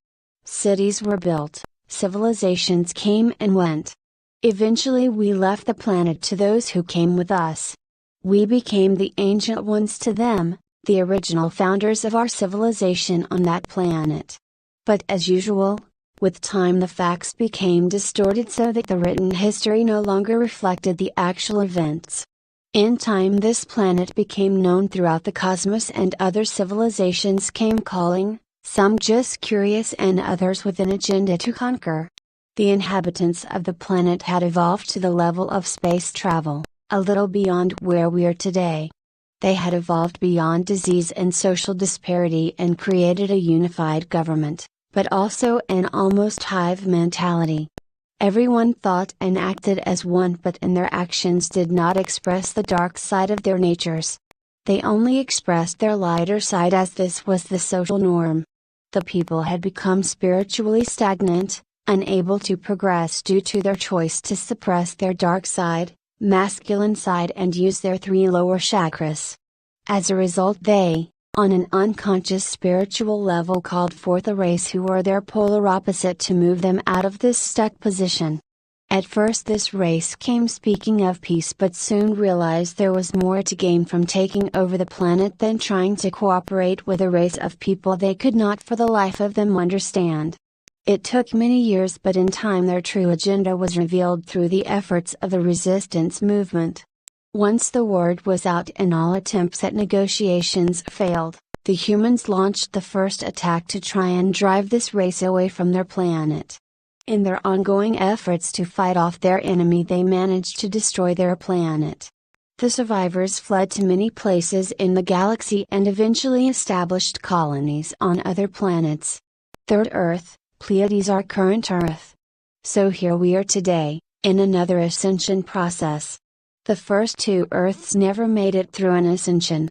Cities were built, civilizations came and went. Eventually we left the planet to those who came with us. We became the ancient ones to them, the original founders of our civilization on that planet. But as usual, with time the facts became distorted so that the written history no longer reflected the actual events. In time this planet became known throughout the cosmos and other civilizations came calling, some just curious and others with an agenda to conquer. The inhabitants of the planet had evolved to the level of space travel, a little beyond where we are today. They had evolved beyond disease and social disparity and created a unified government, but also an almost hive mentality. Everyone thought and acted as one, but in their actions did not express the dark side of their natures. They only expressed their lighter side as this was the social norm. The people had become spiritually stagnant, unable to progress due to their choice to suppress their dark side, masculine side, and use their 3 lower chakras. As a result, they, on an unconscious spiritual level, called forth a race who were their polar opposite to move them out of this stuck position. At first this race came speaking of peace, but soon realized there was more to gain from taking over the planet than trying to cooperate with a race of people they could not for the life of them understand. It took many years, but in time their true agenda was revealed through the efforts of the resistance movement. Once the word was out and all attempts at negotiations failed, the humans launched the first attack to try and drive this race away from their planet. In their ongoing efforts to fight off their enemy, they managed to destroy their planet. The survivors fled to many places in the galaxy and eventually established colonies on other planets. Third Earth, Pleiades, our current Earth. So here we are today, in another ascension process. The first two Earths never made it through an ascension.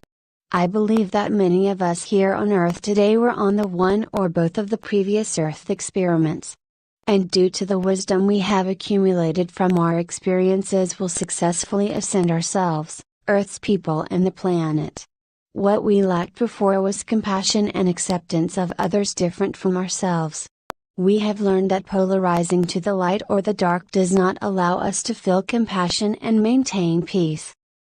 I believe that many of us here on Earth today were on the one or both of the previous Earth experiments. And due to the wisdom we have accumulated from our experiences, will successfully ascend ourselves, Earth's people, and the planet. What we lacked before was compassion and acceptance of others different from ourselves. We have learned that polarizing to the light or the dark does not allow us to feel compassion and maintain peace.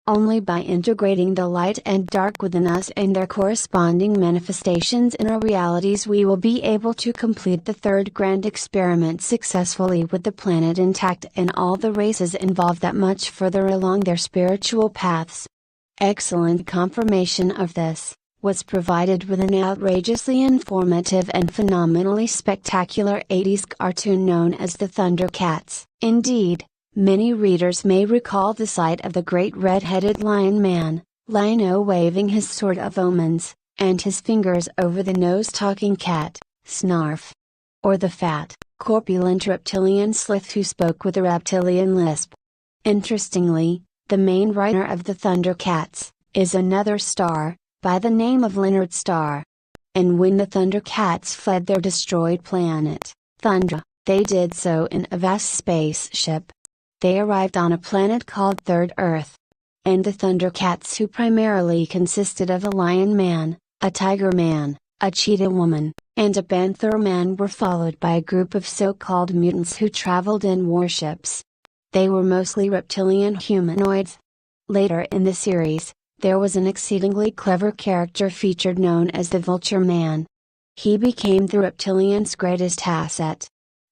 Only by integrating the light and dark within us and their corresponding manifestations in our realities we will be able to complete the third grand experiment successfully, with the planet intact and all the races involved that much further along their spiritual paths. Excellent confirmation of this was provided with an outrageously informative and phenomenally spectacular 80s cartoon known as the Thundercats. Indeed, many readers may recall the sight of the great red-headed lion man, Lion-O, waving his sword of omens, and his fingers over the nose-talking cat, Snarf. Or the fat, corpulent reptilian Slith who spoke with a reptilian lisp. Interestingly, the main writer of the Thundercats is another star, by the name of Leonard Starr. And when the Thundercats fled their destroyed planet, Thundra, they did so in a vast spaceship. They arrived on a planet called Third Earth. And the Thundercats, who primarily consisted of a lion man, a tiger man, a cheetah woman, and a panther man, were followed by a group of so-called mutants who traveled in warships. They were mostly reptilian humanoids. Later in the series, there was an exceedingly clever character featured known as the Vulture Man. He became the reptilians' greatest asset.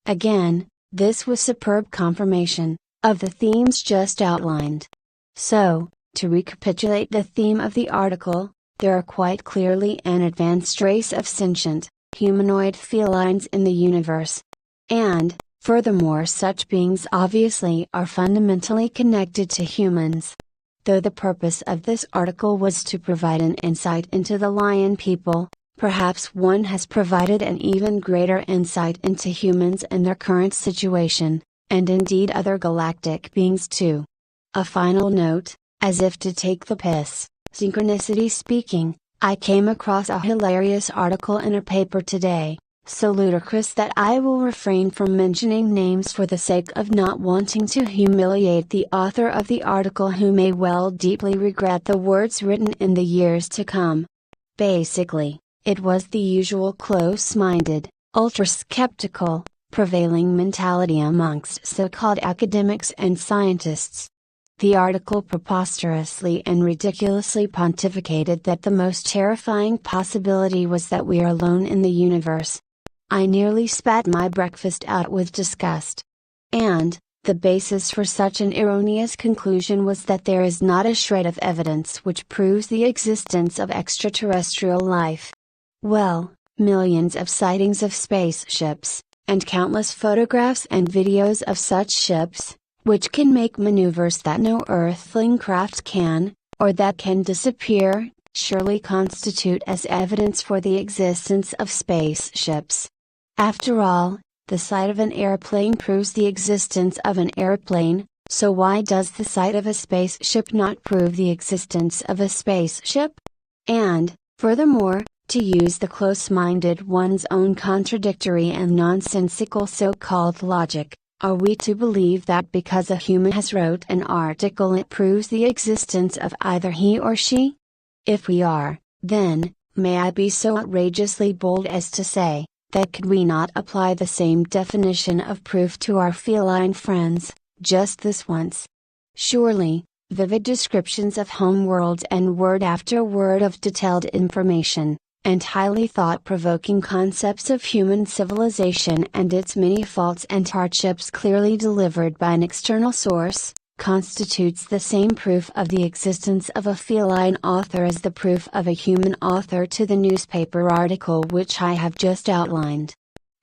Again, this was superb confirmation of the themes just outlined. So, to recapitulate the theme of the article, there are quite clearly an advanced race of sentient, humanoid felines in the universe. And, furthermore, such beings obviously are fundamentally connected to humans. Though the purpose of this article was to provide an insight into the lion people, perhaps one has provided an even greater insight into humans and their current situation, and indeed other galactic beings too. A final note, as if to take the piss, synchronicity speaking, I came across a hilarious article in a paper today, so ludicrous that I will refrain from mentioning names for the sake of not wanting to humiliate the author of the article, who may well deeply regret the words written in the years to come. Basically, it was the usual close-minded, ultra-skeptical, prevailing mentality amongst so-called academics and scientists. The article preposterously and ridiculously pontificated that the most terrifying possibility was that we are alone in the universe. I nearly spat my breakfast out with disgust. And, the basis for such an erroneous conclusion was that there is not a shred of evidence which proves the existence of extraterrestrial life. Well, millions of sightings of spaceships, and countless photographs and videos of such ships, which can make maneuvers that no earthling craft can, or that can disappear, surely constitute as evidence for the existence of spaceships. After all, the sight of an airplane proves the existence of an airplane, so why does the sight of a spaceship not prove the existence of a spaceship? And, furthermore, to use the close-minded one's own contradictory and nonsensical so-called logic, are we to believe that because a human has wrote an article it proves the existence of either he or she? If we are, then, may I be so outrageously bold as to say, that could we not apply the same definition of proof to our feline friends, just this once? Surely, vivid descriptions of home worlds and word after word of detailed information, and highly thought-provoking concepts of human civilization and its many faults and hardships clearly delivered by an external source, constitutes the same proof of the existence of a feline author as the proof of a human author to the newspaper article which I have just outlined.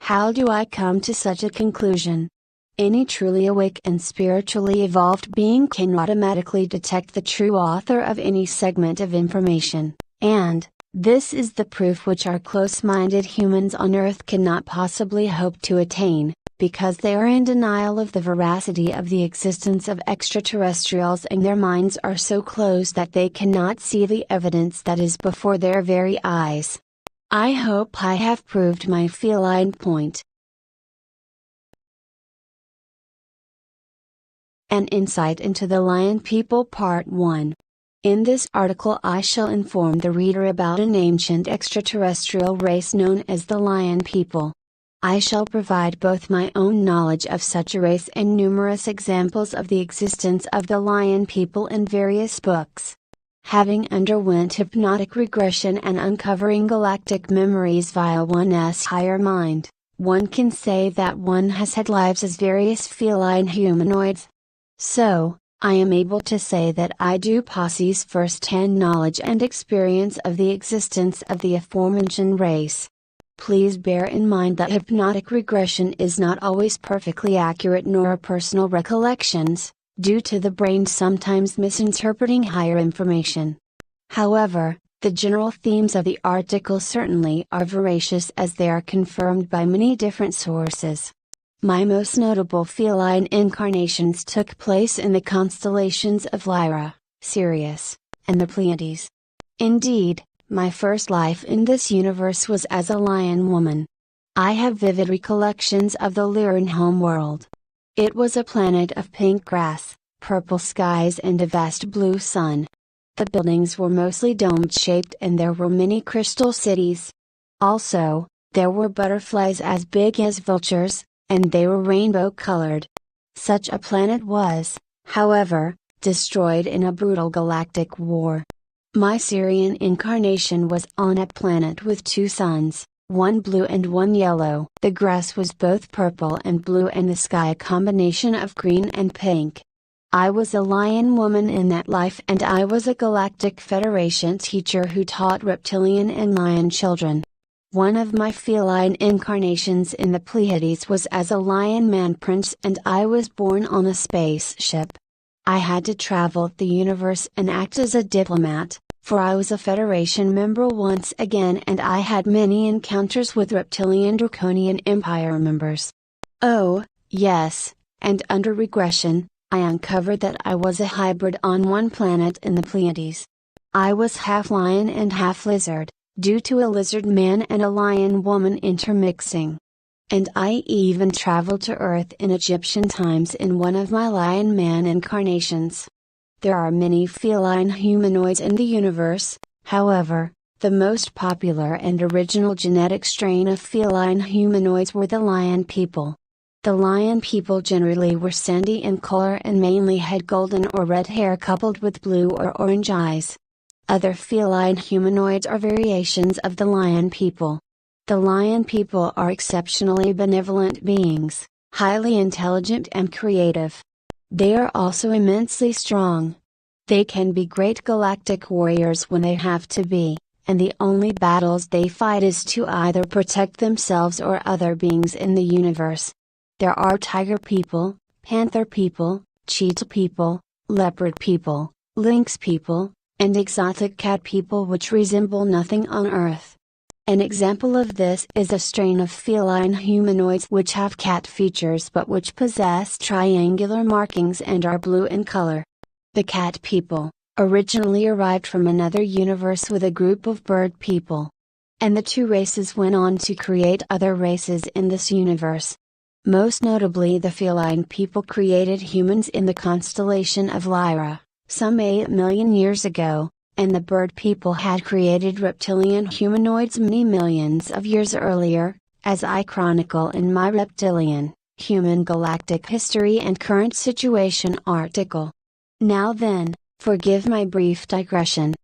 How do I come to such a conclusion? Any truly awake and spiritually evolved being can automatically detect the true author of any segment of information, and, this is the proof which our close-minded humans on Earth cannot possibly hope to attain, because they are in denial of the veracity of the existence of extraterrestrials and their minds are so closed that they cannot see the evidence that is before their very eyes. I hope I have proved my feline point. An Insight into the Lion People Part 1. In this article I shall inform the reader about an ancient extraterrestrial race known as the Lion People. I shall provide both my own knowledge of such a race and numerous examples of the existence of the Lion People in various books. Having underwent hypnotic regression and uncovering galactic memories via one's higher mind, one can say that one has had lives as various feline humanoids. So, I am able to say that I do possess first-hand knowledge and experience of the existence of the aforementioned race. Please bear in mind that hypnotic regression is not always perfectly accurate nor personal recollections, due to the brain sometimes misinterpreting higher information. However, the general themes of the article certainly are veracious as they are confirmed by many different sources. My most notable feline incarnations took place in the constellations of Lyra, Sirius, and the Pleiades. Indeed, my first life in this universe was as a lion woman. I have vivid recollections of the Lyran homeworld. It was a planet of pink grass, purple skies and a vast blue sun. The buildings were mostly dome-shaped and there were many crystal cities. Also, there were butterflies as big as vultures, and they were rainbow-colored. Such a planet was, however, destroyed in a brutal galactic war. My Sirian incarnation was on a planet with two suns, one blue and one yellow. The grass was both purple and blue and the sky a combination of green and pink. I was a lion woman in that life and I was a Galactic Federation teacher who taught reptilian and lion children. One of my feline incarnations in the Pleiades was as a lion man prince and I was born on a spaceship. I had to travel the universe and act as a diplomat, for I was a Federation member once again and I had many encounters with reptilian Draconian Empire members. Oh, yes, and under regression, I uncovered that I was a hybrid on one planet in the Pleiades. I was half lion and half lizard, due to a lizard man and a lion woman intermixing. And I even traveled to Earth in Egyptian times in one of my lion man incarnations. There are many feline humanoids in the universe, however, the most popular and original genetic strain of feline humanoids were the Lion People. The Lion People generally were sandy in color and mainly had golden or red hair coupled with blue or orange eyes. Other feline humanoids are variations of the Lion People. The Lion People are exceptionally benevolent beings, highly intelligent and creative. They are also immensely strong. They can be great galactic warriors when they have to be, and the only battles they fight is to either protect themselves or other beings in the universe. There are tiger people, panther people, cheetah people, leopard people, lynx people, and exotic cat people which resemble nothing on Earth. An example of this is a strain of feline humanoids which have cat features but which possess triangular markings and are blue in color. The cat people, originally arrived from another universe with a group of bird people. And the two races went on to create other races in this universe. Most notably the feline people created humans in the constellation of Lyra, some 8 million years ago, and the bird people had created reptilian humanoids many millions of years earlier, as I chronicle in my Reptilian, Human Galactic History and Current Situation article. Now then, forgive my brief digression.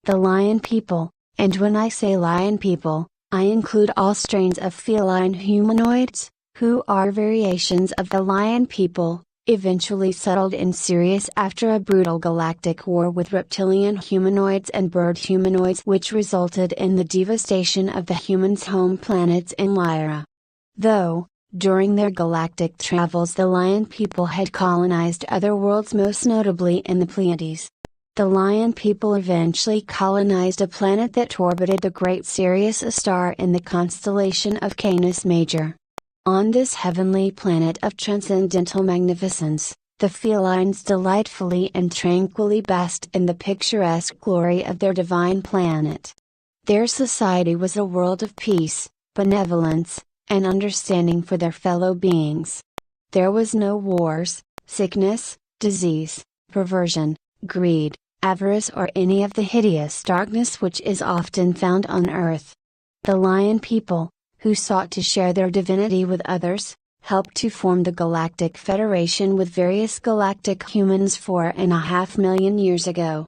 The Lion people, and when I say Lion people, I include all strains of feline humanoids, who are variations of the Lion people, eventually settled in Sirius after a brutal galactic war with reptilian humanoids and bird humanoids which resulted in the devastation of the humans' home planets in Lyra. Though, during their galactic travels the Lion people had colonized other worlds, most notably in the Pleiades. The Lion people eventually colonized a planet that orbited the Great Sirius, a star in the constellation of Canis Major. On this heavenly planet of transcendental magnificence, the felines delightfully and tranquilly basked in the picturesque glory of their divine planet. Their society was a world of peace, benevolence, and understanding for their fellow beings. There was no wars, sickness, disease, perversion, greed, avarice, or any of the hideous darkness which is often found on Earth. The Lion people, who sought to share their divinity with others, helped to form the Galactic Federation with various galactic humans 4.5 million years ago.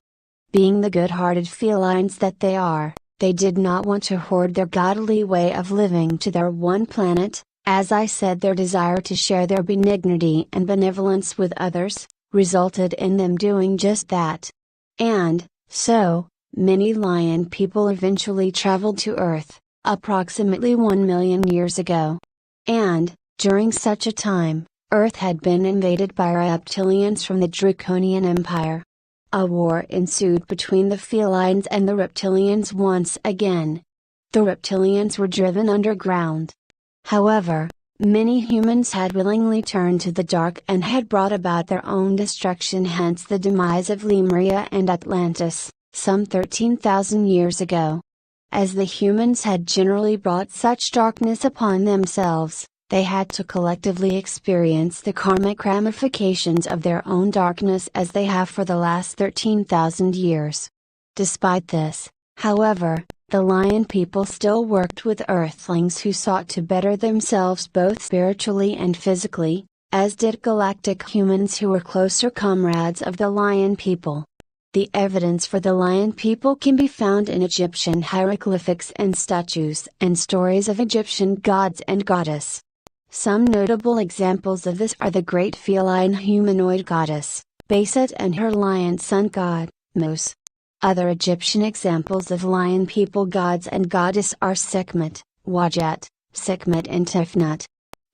Being the good-hearted felines that they are, they did not want to hoard their godly way of living to their one planet. As I said, their desire to share their benignity and benevolence with others, resulted in them doing just that. And, so, many Lion people eventually traveled to Earth, approximately 1 million years ago. And, during such a time, Earth had been invaded by reptilians from the Draconian Empire. A war ensued between the felines and the reptilians once again. The reptilians were driven underground. However, many humans had willingly turned to the dark and had brought about their own destruction, hence the demise of Lemuria and Atlantis, some 13,000 years ago. As the humans had generally brought such darkness upon themselves, they had to collectively experience the karmic ramifications of their own darkness as they have for the last 13,000 years. Despite this, however, the Lion people still worked with Earthlings who sought to better themselves both spiritually and physically, as did galactic humans who were closer comrades of the Lion people. The evidence for the Lion people can be found in Egyptian hieroglyphics and statues and stories of Egyptian gods and goddess. Some notable examples of this are the great feline humanoid goddess, Bastet, and her lion sun god, Mos. Other Egyptian examples of Lion people gods and goddess are Sekhmet, Wadjet, Sekhmet, and Tefnut.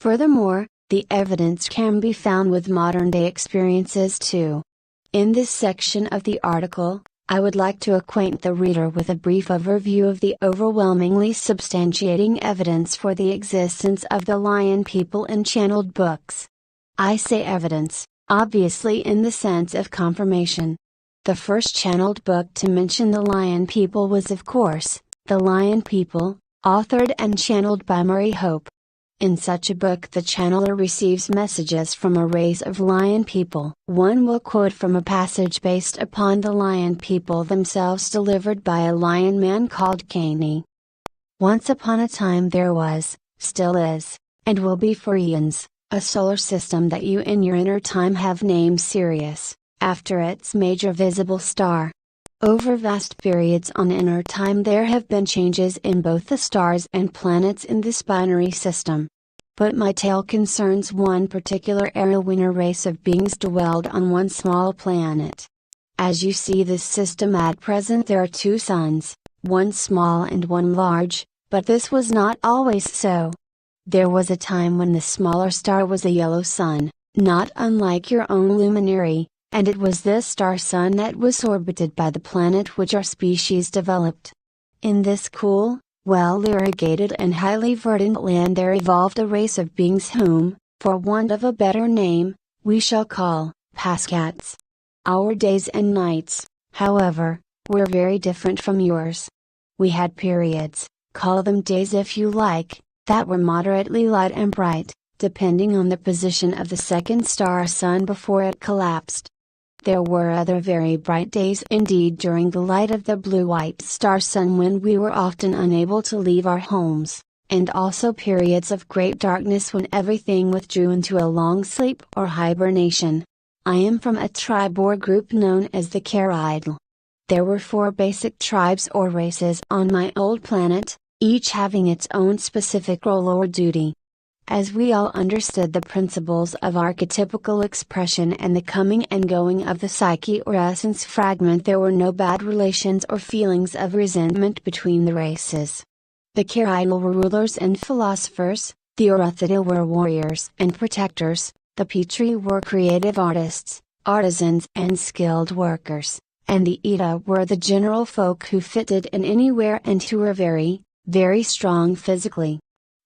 Furthermore, the evidence can be found with modern-day experiences too. In this section of the article, I would like to acquaint the reader with a brief overview of the overwhelmingly substantiating evidence for the existence of the Lion people in channeled books. I say evidence, obviously in the sense of confirmation. The first channeled book to mention the Lion people was, of course, The Lion People, authored and channeled by Murray Hope. In such a book, the channeler receives messages from a race of Lion people. One will quote from a passage based upon the Lion people themselves, delivered by a lion man called Kani. Once upon a time there was, still is, and will be for eons, a solar system that you in your inner time have named Sirius, after its major visible star. Over vast periods on inner time there have been changes in both the stars and planets in this binary system. But my tale concerns one particular era when a race of beings dwelled on one small planet. As you see this system at present, there are two suns, one small and one large, but this was not always so. There was a time when the smaller star was a yellow sun, not unlike your own luminary, and it was this star sun that was orbited by the planet which our species developed. In this cool, well-irrigated and highly verdant land there evolved a race of beings whom, for want of a better name, we shall call Pascats. Our days and nights, however, were very different from yours. We had periods, call them days if you like, that were moderately light and bright, depending on the position of the second star sun before it collapsed. There were other very bright days indeed during the light of the blue-white star sun when we were often unable to leave our homes, and also periods of great darkness when everything withdrew into a long sleep or hibernation. I am from a tribe or group known as the Caridal. There were 4 basic tribes or races on my old planet, each having its own specific role or duty. As we all understood the principles of archetypical expression and the coming and going of the psyche or essence fragment, there were no bad relations or feelings of resentment between the races. The Caridal were rulers and philosophers, the Oruthidal were warriors and protectors, the Petri were creative artists, artisans and skilled workers, and the Eta were the general folk who fitted in anywhere and who were very, very strong physically.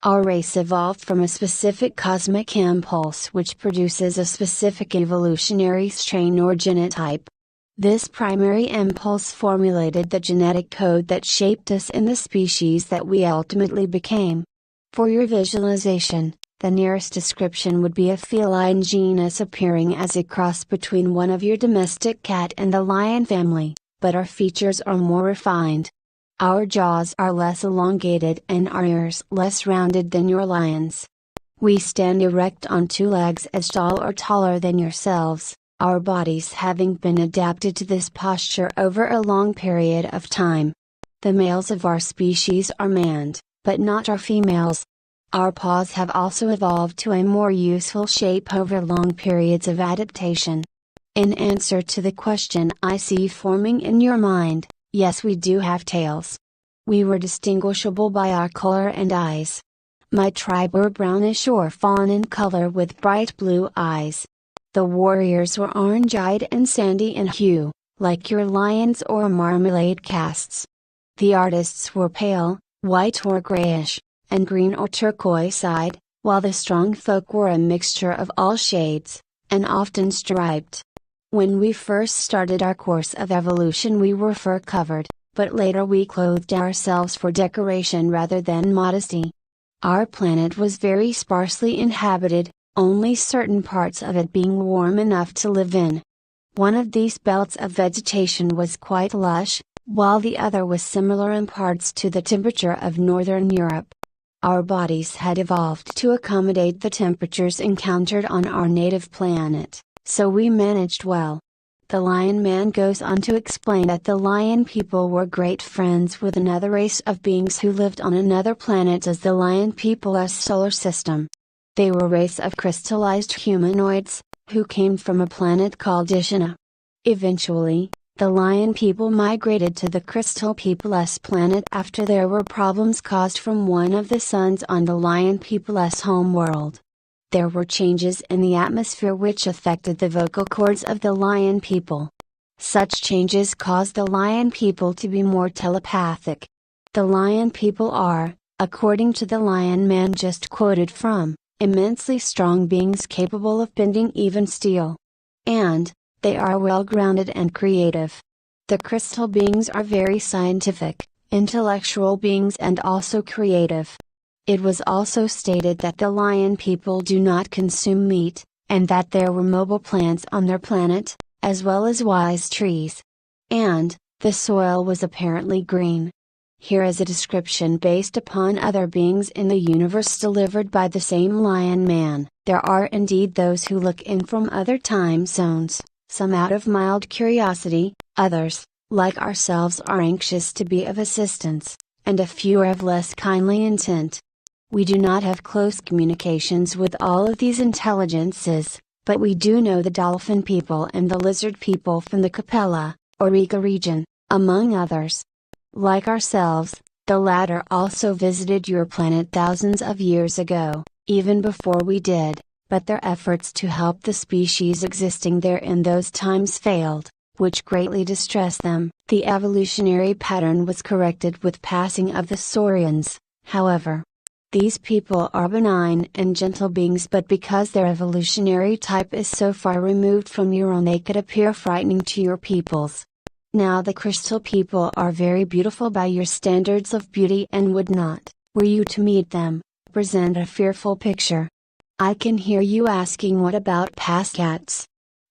Our race evolved from a specific cosmic impulse which produces a specific evolutionary strain or genotype. This primary impulse formulated the genetic code that shaped us in the species that we ultimately became. For your visualization, the nearest description would be a feline genus appearing as a cross between one of your domestic cat and the lion family, but our features are more refined. Our jaws are less elongated and our ears less rounded than your lion's. We stand erect on 2 legs as tall or taller than yourselves, our bodies having been adapted to this posture over a long period of time. The males of our species are manned, but not our females. Our paws have also evolved to a more useful shape over long periods of adaptation. In answer to the question I see forming in your mind, yes, we do have tails. We were distinguishable by our color and eyes. My tribe were brownish or fawn in color with bright blue eyes. The warriors were orange-eyed and sandy in hue, like your lions or marmalade casts. The artists were pale, white or grayish, and green or turquoise-eyed, while the strong folk were a mixture of all shades, and often striped. When we first started our course of evolution we were fur-covered, but later we clothed ourselves for decoration rather than modesty. Our planet was very sparsely inhabited, only certain parts of it being warm enough to live in. One of these belts of vegetation was quite lush, while the other was similar in parts to the temperature of northern Europe. Our bodies had evolved to accommodate the temperatures encountered on our native planet, so we managed well. The Lion Man goes on to explain that the Lion people were great friends with another race of beings who lived on another planet as the Lion people's solar system. They were a race of crystallized humanoids, who came from a planet called Ishana. Eventually, the Lion people migrated to the Crystal People's planet after there were problems caused from one of the suns on the Lion people's homeworld. There were changes in the atmosphere which affected the vocal cords of the Lion people. Such changes caused the Lion people to be more telepathic. The Lion people are, according to the Lion Man just quoted from, immensely strong beings capable of bending even steel. And, they are well-grounded and creative. The crystal beings are very scientific, intellectual beings and also creative. It was also stated that the Lion people do not consume meat, and that there were mobile plants on their planet, as well as wise trees. And, the soil was apparently green. Here is a description based upon other beings in the universe delivered by the same Lion Man. There are indeed those who look in from other time zones, some out of mild curiosity, others, like ourselves, are anxious to be of assistance, and a few are of less kindly intent. We do not have close communications with all of these intelligences, but we do know the dolphin people and the lizard people from the Capella, or Riga region, among others. Like ourselves, the latter also visited your planet thousands of years ago, even before we did, but their efforts to help the species existing there in those times failed, which greatly distressed them. The evolutionary pattern was corrected with passing of the Sirians, however. These people are benign and gentle beings, but because their evolutionary type is so far removed from your own, they could appear frightening to your peoples. Now the crystal people are very beautiful by your standards of beauty and would not, were you to meet them, present a fearful picture. I can hear you asking, what about past cats?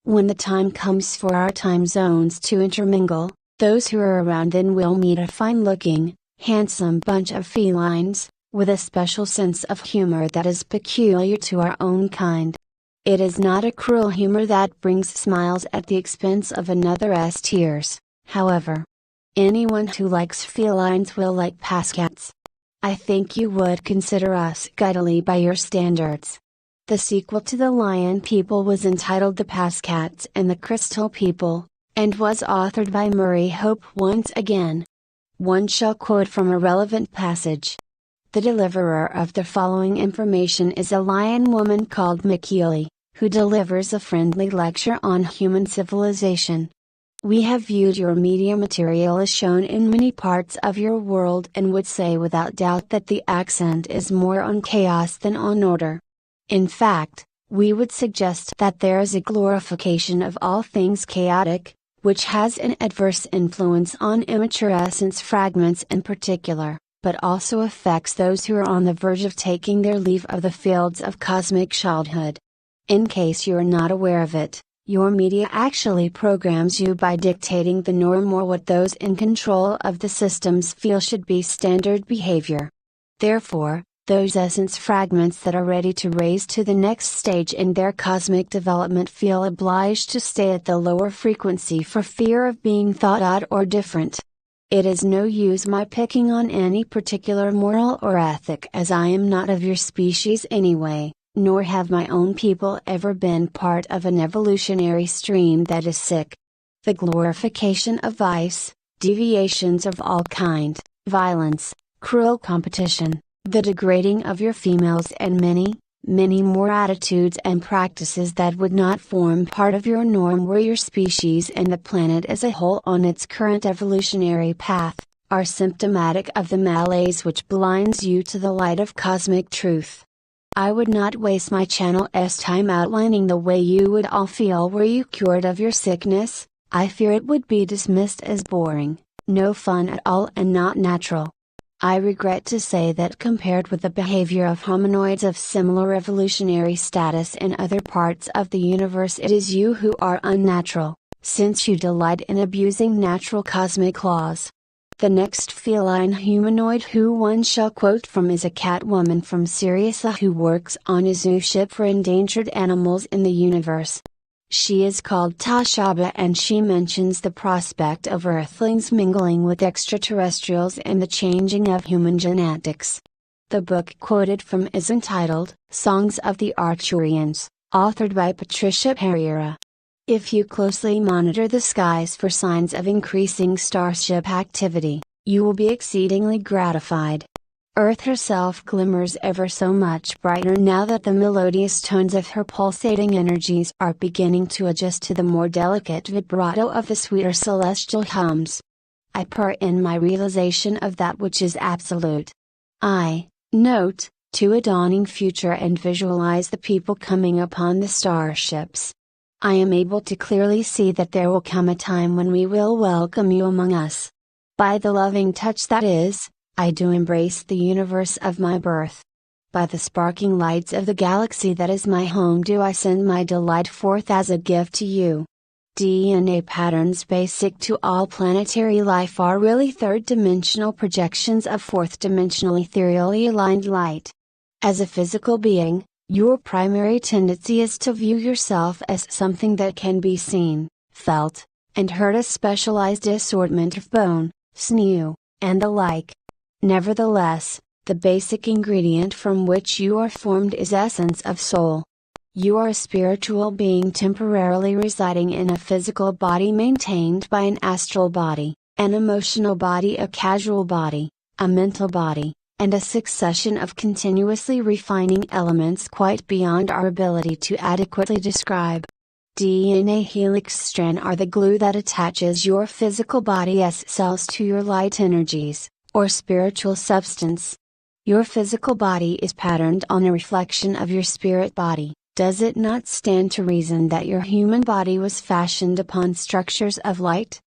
When the time comes for our time zones to intermingle, those who are around then will meet a fine-looking, handsome bunch of felines, with a special sense of humor that is peculiar to our own kind. It is not a cruel humor that brings smiles at the expense of another's tears, however. Anyone who likes felines will like Pascats. I think you would consider us giddily by your standards. The sequel to The Lion People was entitled The Pascats and the Crystal People, and was authored by Murray Hope once again. One shall quote from a relevant passage. The deliverer of the following information is a lion woman called McKeely, who delivers a friendly lecture on human civilization. We have viewed your media material as shown in many parts of your world and would say without doubt that the accent is more on chaos than on order. In fact, we would suggest that there is a glorification of all things chaotic, which has an adverse influence on immature essence fragments in particular, but also affects those who are on the verge of taking their leave of the fields of cosmic childhood. In case you are not aware of it, your media actually programs you by dictating the norm or what those in control of the systems feel should be standard behavior. Therefore, those essence fragments that are ready to raise to the next stage in their cosmic development feel obliged to stay at the lower frequency for fear of being thought odd or different. It is no use my picking on any particular moral or ethic, as I am not of your species anyway, nor have my own people ever been part of an evolutionary stream that is sick. The glorification of vice, deviations of all kind, violence, cruel competition, the degrading of your females and many, many more attitudes and practices that would not form part of your norm were your species and the planet as a whole on its current evolutionary path, are symptomatic of the malaise which blinds you to the light of cosmic truth. I would not waste my channel's time outlining the way you would all feel were you cured of your sickness. I fear it would be dismissed as boring, no fun at all and not natural. I regret to say that compared with the behavior of hominoids of similar evolutionary status in other parts of the universe, it is you who are unnatural, since you delight in abusing natural cosmic laws. The next feline humanoid who one shall quote from is a cat woman from Sirius who works on a zoo ship for endangered animals in the universe. She is called Tashaba and she mentions the prospect of Earthlings mingling with extraterrestrials and the changing of human genetics. The book quoted from is entitled, Songs of the Arcturians, authored by Patricia Pereira. If you closely monitor the skies for signs of increasing starship activity, you will be exceedingly gratified. Earth herself glimmers ever so much brighter now that the melodious tones of her pulsating energies are beginning to adjust to the more delicate vibrato of the sweeter celestial hums. I purr in my realization of that which is absolute. I note, to a dawning future and visualize the people coming upon the starships. I am able to clearly see that there will come a time when we will welcome you among us. By the loving touch that is, I do embrace the universe of my birth. By the sparkling lights of the galaxy that is my home do I send my delight forth as a gift to you. DNA patterns basic to all planetary life are really third-dimensional projections of fourth-dimensional ethereally aligned light. As a physical being, your primary tendency is to view yourself as something that can be seen, felt, and heard, a specialized assortment of bone, sinew, and the like. Nevertheless, the basic ingredient from which you are formed is essence of soul. You are a spiritual being temporarily residing in a physical body maintained by an astral body, an emotional body, a causal body, a mental body, and a succession of continuously refining elements quite beyond our ability to adequately describe. DNA helix strand are the glue that attaches your physical body's cells to your light energies, or spiritual substance. Your physical body is patterned on a reflection of your spirit body. Does it not stand to reason that your human body was fashioned upon structures of light?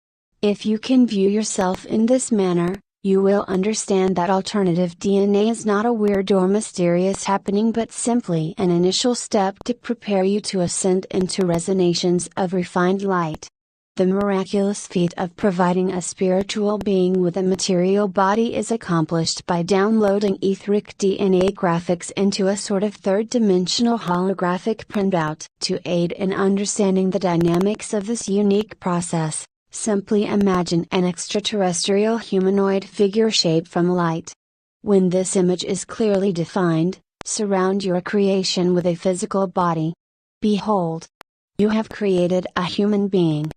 If you can view yourself in this manner, you will understand that alternative DNA is not a weird or mysterious happening but simply an initial step to prepare you to ascend into resonations of refined light. The miraculous feat of providing a spiritual being with a material body is accomplished by downloading etheric DNA graphics into a sort of third-dimensional holographic printout. To aid in understanding the dynamics of this unique process, simply imagine an extraterrestrial humanoid figure shaped from light. When this image is clearly defined, surround your creation with a physical body. Behold! You have created a human being.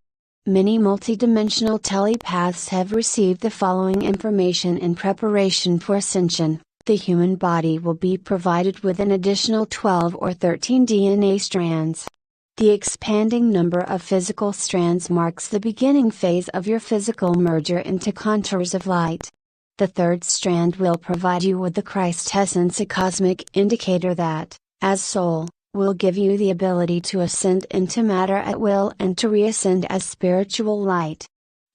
Many multidimensional telepaths have received the following information in preparation for ascension. The human body will be provided with an additional 12 or 13 DNA strands. The expanding number of physical strands marks the beginning phase of your physical merger into contours of light. The third strand will provide you with the Christ essence, a cosmic indicator that, as soul, will give you the ability to ascend into matter at will and to reascend as spiritual light.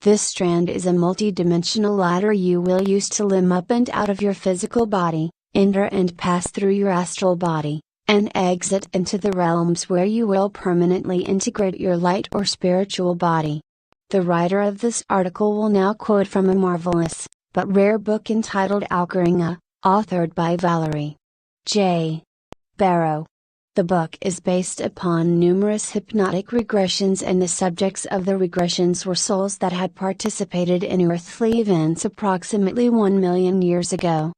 This strand is a multidimensional ladder you will use to limb up and out of your physical body, enter and pass through your astral body, and exit into the realms where you will permanently integrate your light or spiritual body. The writer of this article will now quote from a marvelous, but rare book entitled Alcheringa, authored by Valerie J. Barrow. The book is based upon numerous hypnotic regressions, and the subjects of the regressions were souls that had participated in earthly events approximately 1 million years ago.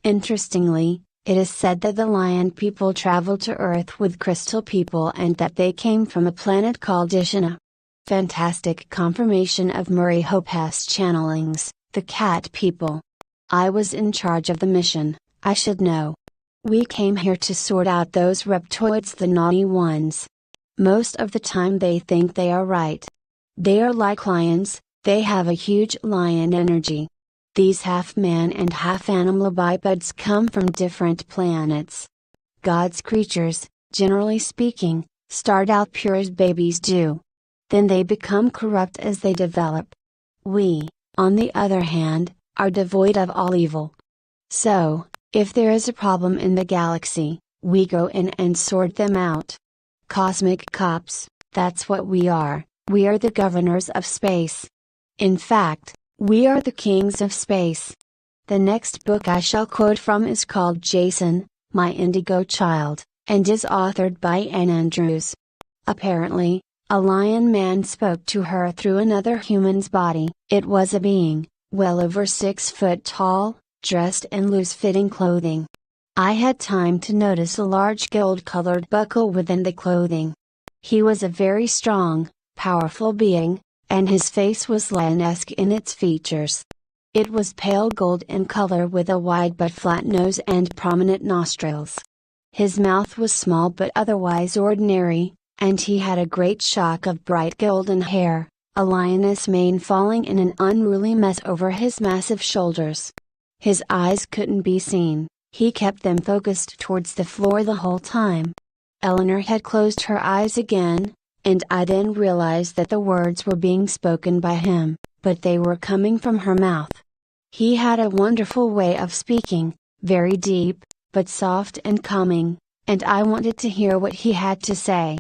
Interestingly, it is said that the Lion people traveled to Earth with crystal people and that they came from a planet called Ishana. Fantastic confirmation of Murray Hope's channelings, the cat people. I was in charge of the mission, I should know. We came here to sort out those reptoids, the naughty ones. Most of the time they think they are right. They are like lions, they have a huge lion energy. These half-man and half-animal bipeds come from different planets. God's creatures, generally speaking, start out pure as babies do. Then they become corrupt as they develop. We, on the other hand, are devoid of all evil. So, if there is a problem in the galaxy, we go in and sort them out. Cosmic cops, that's what we are the governors of space. In fact, we are the kings of space. The next book I shall quote from is called Jason, My Indigo Child, and is authored by Ann Andrews. Apparently, a lion man spoke to her through another human's body. It was a being, well over 6 foot tall, dressed in loose-fitting clothing. I had time to notice a large gold-colored buckle within the clothing. He was a very strong, powerful being, and his face was lion-esque in its features. It was pale gold in color with a wide but flat nose and prominent nostrils. His mouth was small but otherwise ordinary, and he had a great shock of bright golden hair, a lioness mane falling in an unruly mess over his massive shoulders. His eyes couldn't be seen, he kept them focused towards the floor the whole time. Eleanor had closed her eyes again, and I then realized that the words were being spoken by him, but they were coming from her mouth. He had a wonderful way of speaking, very deep, but soft and calming, and I wanted to hear what he had to say.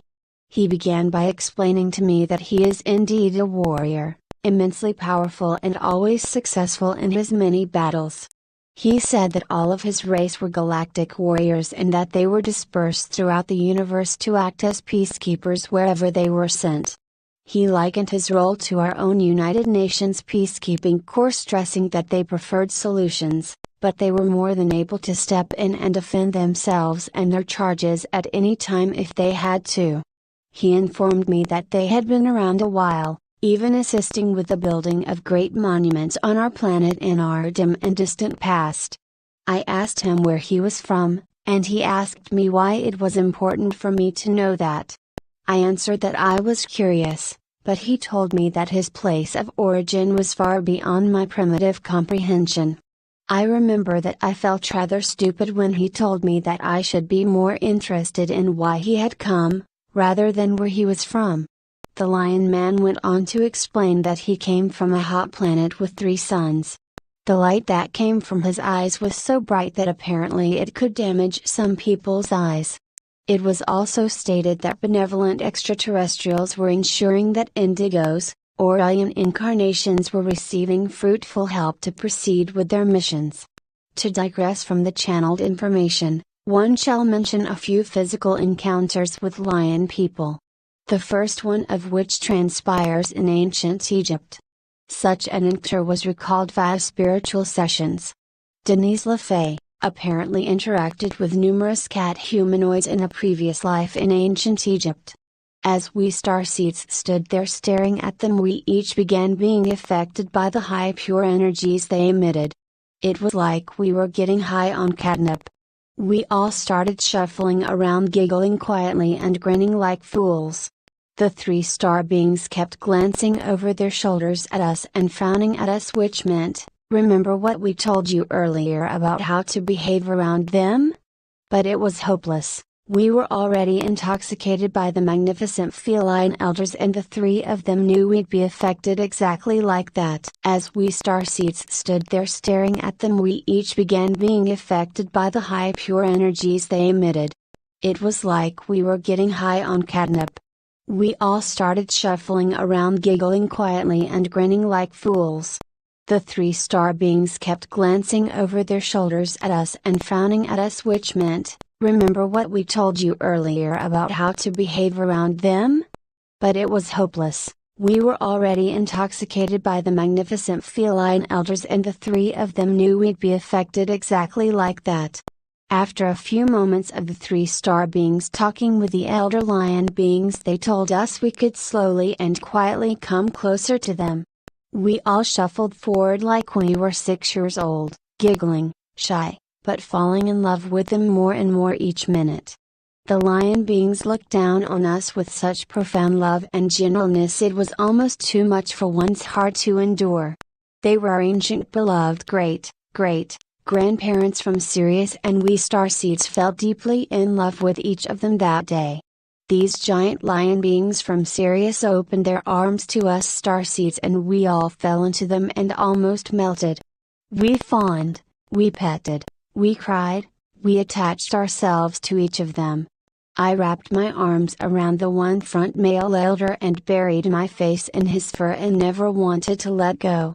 He began by explaining to me that he is indeed a warrior, immensely powerful and always successful in his many battles. He said that all of his race were galactic warriors and that they were dispersed throughout the universe to act as peacekeepers wherever they were sent. He likened his role to our own United Nations peacekeeping corps, stressing that they preferred solutions, but they were more than able to step in and defend themselves and their charges at any time if they had to. He informed me that they had been around a while, even assisting with the building of great monuments on our planet in our dim and distant past. I asked him where he was from, and he asked me why it was important for me to know that. I answered that I was curious, but he told me that his place of origin was far beyond my primitive comprehension. I remember that I felt rather stupid when he told me that I should be more interested in why he had come, rather than where he was from. The Lion Man went on to explain that he came from a hot planet with 3 suns. The light that came from his eyes was so bright that apparently it could damage some people's eyes. It was also stated that benevolent extraterrestrials were ensuring that indigos, Aurelian incarnations were receiving fruitful help to proceed with their missions. To digress from the channeled information, one shall mention a few physical encounters with lion people. The first one of which transpires in ancient Egypt. Such an encounter was recalled via spiritual sessions. Denise LaFay apparently interacted with numerous cat humanoids in a previous life in ancient Egypt. As we starseeds stood there staring at them, we each began being affected by the high pure energies they emitted. It was like we were getting high on catnip. We all started shuffling around, giggling quietly and grinning like fools. The 3 star beings kept glancing over their shoulders at us and frowning at us, which meant, "Remember what we told you earlier about how to behave around them?" But it was hopeless. We were already intoxicated by the magnificent feline elders, and the 3 of them knew we'd be affected exactly like that. As we starseeds stood there staring at them, we each began being affected by the high pure energies they emitted. It was like we were getting high on catnip. We all started shuffling around, giggling quietly and grinning like fools. The 3 star beings kept glancing over their shoulders at us and frowning at us, which meant, "Remember what we told you earlier about how to behave around them?" But it was hopeless. We were already intoxicated by the magnificent feline elders, and the 3 of them knew we'd be affected exactly like that. After a few moments of the 3 star beings talking with the elder lion beings, they told us we could slowly and quietly come closer to them. We all shuffled forward like we were 6 years old, giggling, shy, but falling in love with them more and more each minute. The lion beings looked down on us with such profound love and gentleness it was almost too much for one's heart to endure. They were our ancient beloved great-grandparents from Sirius, and we starseeds fell deeply in love with each of them that day. These giant lion beings from Sirius opened their arms to us starseeds, and we all fell into them and almost melted. We fawned, we petted, we cried, we attached ourselves to each of them. I wrapped my arms around the one front male elder and buried my face in his fur and never wanted to let go.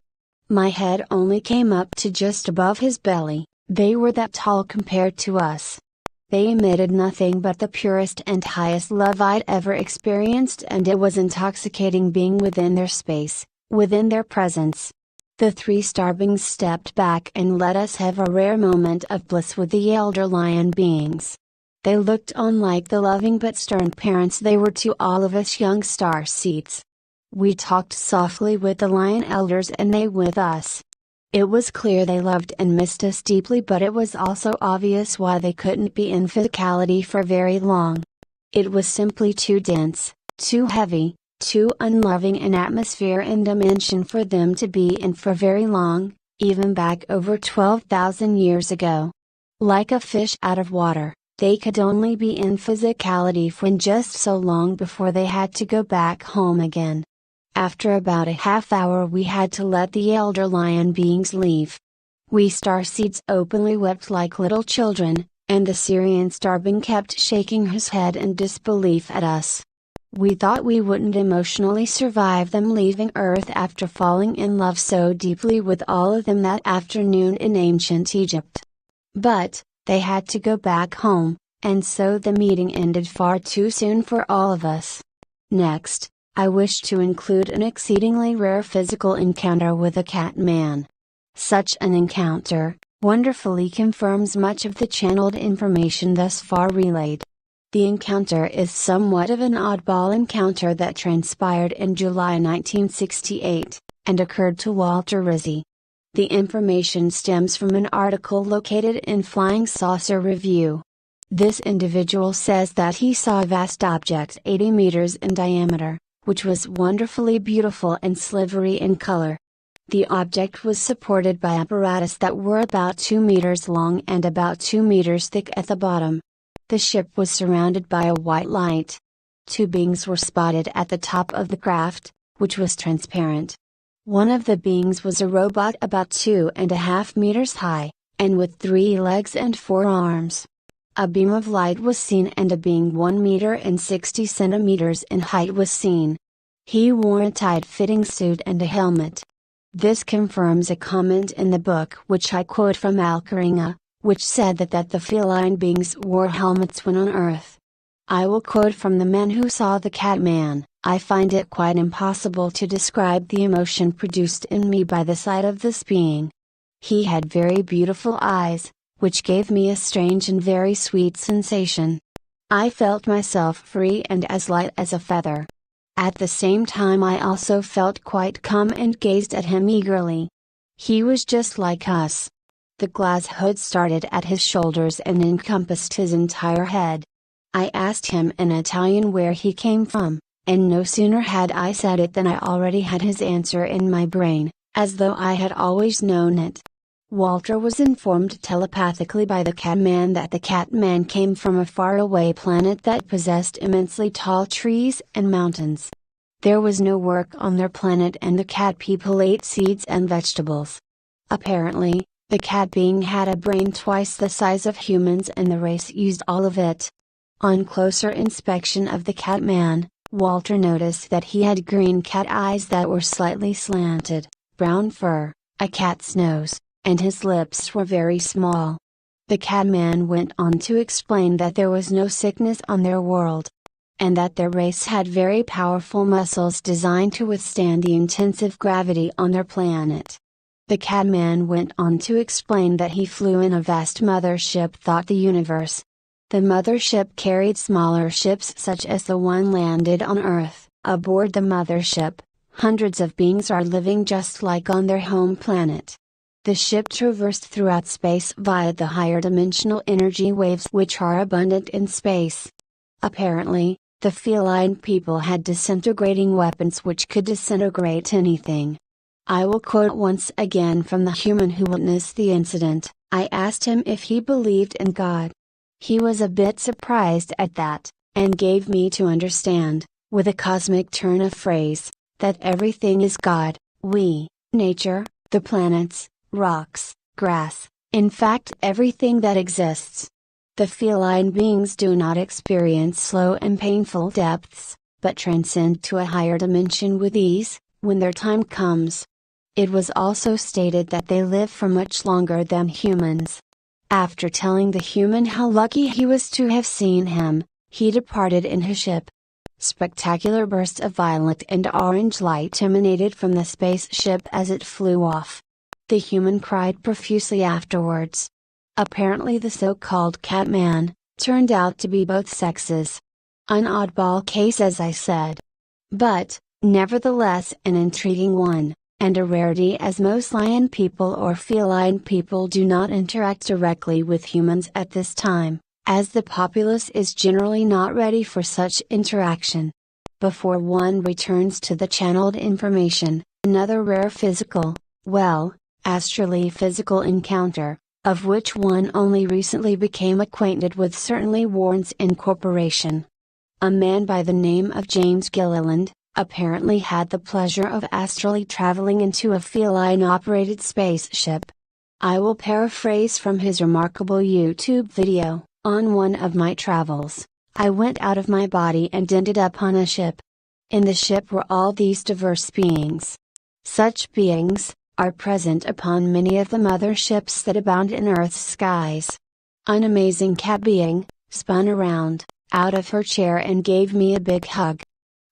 My head only came up to just above his belly. They were that tall compared to us. They emitted nothing but the purest and highest love I'd ever experienced, and it was intoxicating being within their space, within their presence. The 3 star beings stepped back and let us have a rare moment of bliss with the elder lion beings. They looked on like the loving but stern parents they were to all of us young starseeds. We talked softly with the lion elders and they with us. It was clear they loved and missed us deeply, but it was also obvious why they couldn't be in physicality for very long. It was simply too dense, too heavy, too unloving an atmosphere and dimension for them to be in for very long, even back over 12,000 years ago. Like a fish out of water, they could only be in physicality for just so long before they had to go back home again. After about a half hour we had to let the elder lion beings leave. We starseeds openly wept like little children, and the Sirian starbeing kept shaking his head in disbelief at us. We thought we wouldn't emotionally survive them leaving Earth after falling in love so deeply with all of them that afternoon in ancient Egypt. But, they had to go back home, and so the meeting ended far too soon for all of us. Next, I wish to include an exceedingly rare physical encounter with a cat man. Such an encounter, wonderfully confirms much of the channeled information thus far relayed. The encounter is somewhat of an oddball encounter that transpired in July 1968, and occurred to Walter Rizzi. The information stems from an article located in Flying Saucer Review. This individual says that he saw a vast object 80 meters in diameter, which was wonderfully beautiful and silvery in color. The object was supported by apparatus that were about 2 meters long and about 2 meters thick at the bottom. The ship was surrounded by a white light. 2 beings were spotted at the top of the craft, which was transparent. One of the beings was a robot about 2.5 meters high, and with 3 legs and 4 arms. A beam of light was seen and a being 1 meter and 60 centimeters in height was seen. He wore a tight-fitting suit and a helmet. This confirms a comment in the book which I quote from Alcaringa, which said that the feline beings wore helmets when on Earth. I will quote from the man who saw the Catman: "I find it quite impossible to describe the emotion produced in me by the sight of this being. He had very beautiful eyes, which gave me a strange and very sweet sensation. I felt myself free and as light as a feather. At the same time I also felt quite calm and gazed at him eagerly. He was just like us. The glass hood started at his shoulders and encompassed his entire head. I asked him in Italian where he came from, and no sooner had I said it than I already had his answer in my brain, as though I had always known it. Walter was informed telepathically by the Catman that the Catman came from a faraway planet that possessed immensely tall trees and mountains. There was no work on their planet and the cat people ate seeds and vegetables. Apparently, the cat being had a brain twice the size of humans and the race used all of it. On closer inspection of the Catman, Walter noticed that he had green cat eyes that were slightly slanted, brown fur, a cat's nose, and his lips were very small. The Catman went on to explain that there was no sickness on their world, and that their race had very powerful muscles designed to withstand the intensive gravity on their planet. The Catman went on to explain that he flew in a vast mothership thought the universe. The mothership carried smaller ships such as the one landed on Earth. Aboard the mothership, hundreds of beings are living just like on their home planet. The ship traversed throughout space via the higher dimensional energy waves which are abundant in space. Apparently, the feline people had disintegrating weapons which could disintegrate anything. I will quote once again from the human who witnessed the incident. I asked him if he believed in God. He was a bit surprised at that, and gave me to understand, with a cosmic turn of phrase, that everything is God, we, nature, the planets, rocks, grass, in fact everything that exists. The feline beings do not experience slow and painful depths, but transcend to a higher dimension with ease, when their time comes. It was also stated that they live for much longer than humans. After telling the human how lucky he was to have seen him, he departed in his ship. Spectacular bursts of violet and orange light emanated from the spaceship as it flew off. The human cried profusely afterwards. Apparently the so-called Catman turned out to be both sexes. An oddball case as I said. But, nevertheless an intriguing one, and a rarity as most lion people or feline people do not interact directly with humans at this time, as the populace is generally not ready for such interaction. Before one returns to the channeled information, another rare physical, astrally physical encounter, of which one only recently became acquainted with certainly warrants incorporation. A man by the name of James Gilliland, apparently had the pleasure of astrally traveling into a feline-operated spaceship. I will paraphrase from his remarkable YouTube video. On one of my travels, I went out of my body and ended up on a ship. In the ship were all these diverse beings. Such beings are present upon many of the mother ships that abound in Earth's skies. An amazing cat being spun around, out of her chair and gave me a big hug.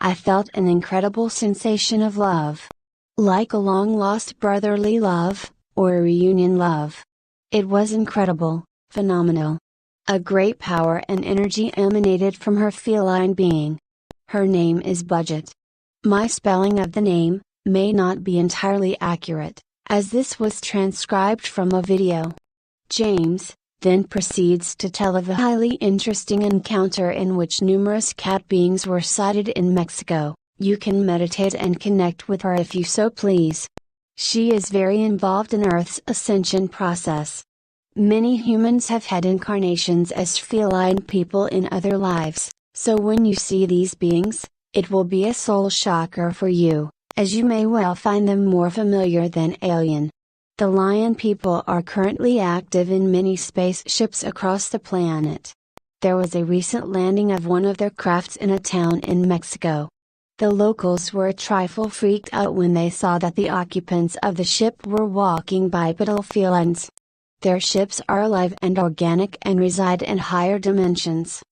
I felt an incredible sensation of love. Like a long-lost brotherly love, or a reunion love. It was incredible, phenomenal. A great power and energy emanated from her feline being. Her name is Budget. My spelling of the name may not be entirely accurate, as this was transcribed from a video. James then proceeds to tell of a highly interesting encounter in which numerous cat beings were sighted in Mexico. You can meditate and connect with her if you so please. She is very involved in Earth's ascension process. Many humans have had incarnations as feline people in other lives, so when you see these beings, it will be a soul shocker for you, as you may well find them more familiar than alien. The lion people are currently active in many spaceships across the planet. There was a recent landing of one of their crafts in a town in Mexico. The locals were a trifle freaked out when they saw that the occupants of the ship were walking bipedal felines. Their ships are alive and organic and reside in higher dimensions.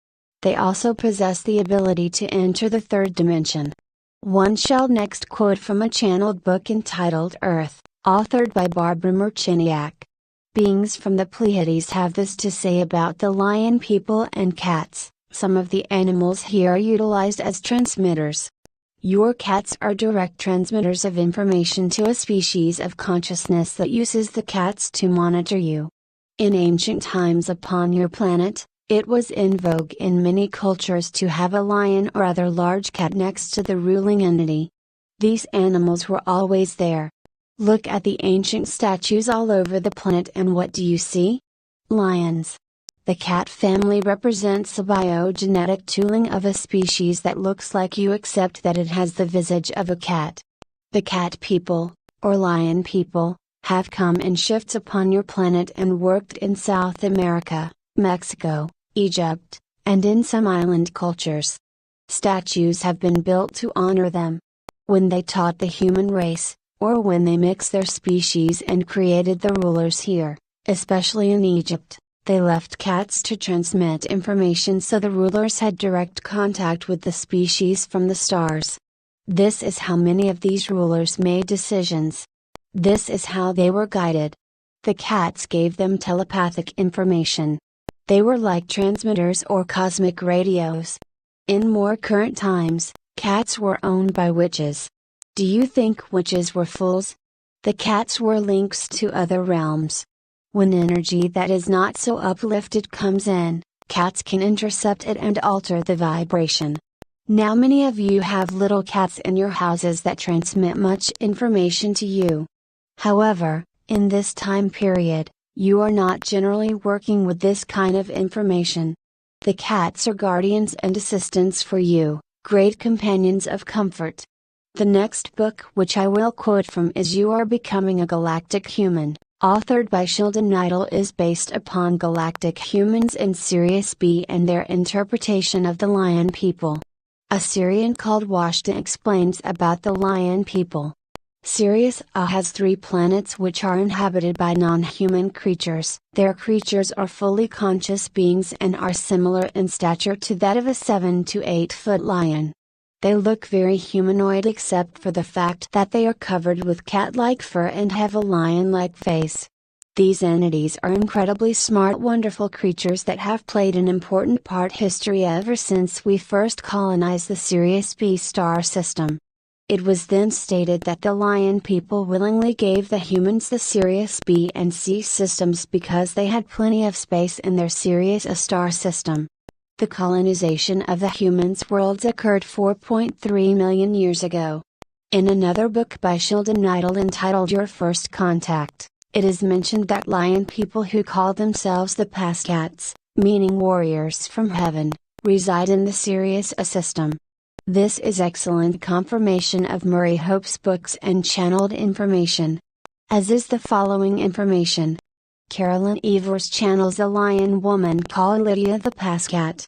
They also possess the ability to enter the third dimension. One shall next quote from a channeled book entitled Earth, authored by Barbara Marciniak. Beings from the Pleiades have this to say about the lion people and cats: some of the animals here are utilized as transmitters. Your cats are direct transmitters of information to a species of consciousness that uses the cats to monitor you. In ancient times upon your planet, it was in vogue in many cultures to have a lion or other large cat next to the ruling entity. These animals were always there. Look at the ancient statues all over the planet and what do you see? Lions. The cat family represents a biogenetic tooling of a species that looks like you except that it has the visage of a cat. The cat people, or lion people, have come in shifts upon your planet and worked in South America, Mexico, Egypt, and in some island cultures. Statues have been built to honor them. When they taught the human race, or when they mixed their species and created the rulers here, especially in Egypt, they left cats to transmit information so the rulers had direct contact with the species from the stars. This is how many of these rulers made decisions. This is how they were guided. The cats gave them telepathic information. They were like transmitters or cosmic radios. In more current times, cats were owned by witches. Do you think witches were fools? The cats were links to other realms. When energy that is not so uplifted comes in, cats can intercept it and alter the vibration. Now many of you have little cats in your houses that transmit much information to you. However, in this time period, you are not generally working with this kind of information. The cats are guardians and assistants for you, great companions of comfort. The next book which I will quote from is You Are Becoming a Galactic Human, authored by Sheldon Neidl, is based upon galactic humans in Sirius B and their interpretation of the lion people. A Sirian called Washta explains about the lion people. Sirius A has 3 planets which are inhabited by non-human creatures. Their creatures are fully conscious beings and are similar in stature to that of a 7 to 8 foot lion. They look very humanoid except for the fact that they are covered with cat-like fur and have a lion-like face. These entities are incredibly smart, wonderful creatures that have played an important part in history ever since we first colonized the Sirius B star system. It was then stated that the lion people willingly gave the humans the Sirius B and C systems because they had plenty of space in their Sirius A star system. The colonization of the humans' worlds occurred 4.3 million years ago. In another book by Sheldon Neidl entitled Your First Contact, it is mentioned that lion people who call themselves the Pascats, meaning warriors from heaven, reside in the Sirius A system. This is excellent confirmation of Murray Hope's books and channeled information. As is the following information. Carolyn Evers channels a lion woman called Lydia the Pascat.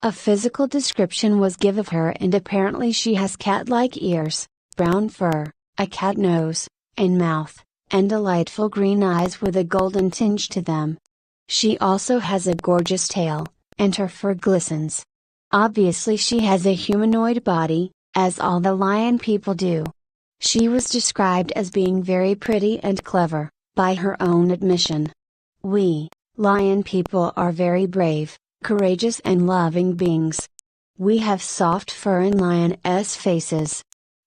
A physical description was given of her and apparently she has cat-like ears, brown fur, a cat nose, and mouth, and delightful green eyes with a golden tinge to them. She also has a gorgeous tail, and her fur glistens. Obviously she has a humanoid body, as all the lion people do. She was described as being very pretty and clever, by her own admission. We, lion people, are very brave, courageous and loving beings. We have soft fur and lioness faces.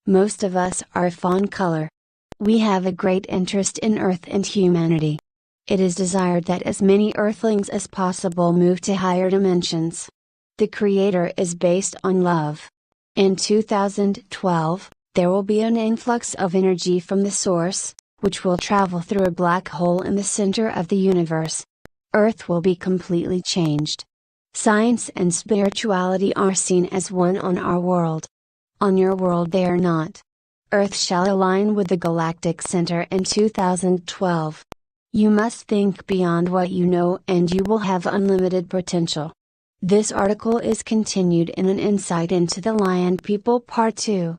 Most of us are fawn color. We have a great interest in Earth and humanity. It is desired that as many Earthlings as possible move to higher dimensions. The Creator is based on love. In 2012, there will be an influx of energy from the Source, which will travel through a black hole in the center of the universe. Earth will be completely changed. Science and spirituality are seen as one on our world. On your world they are not. Earth shall align with the galactic center in 2012. You must think beyond what you know and you will have unlimited potential. This article is continued in an insight into the Lion people Part 2.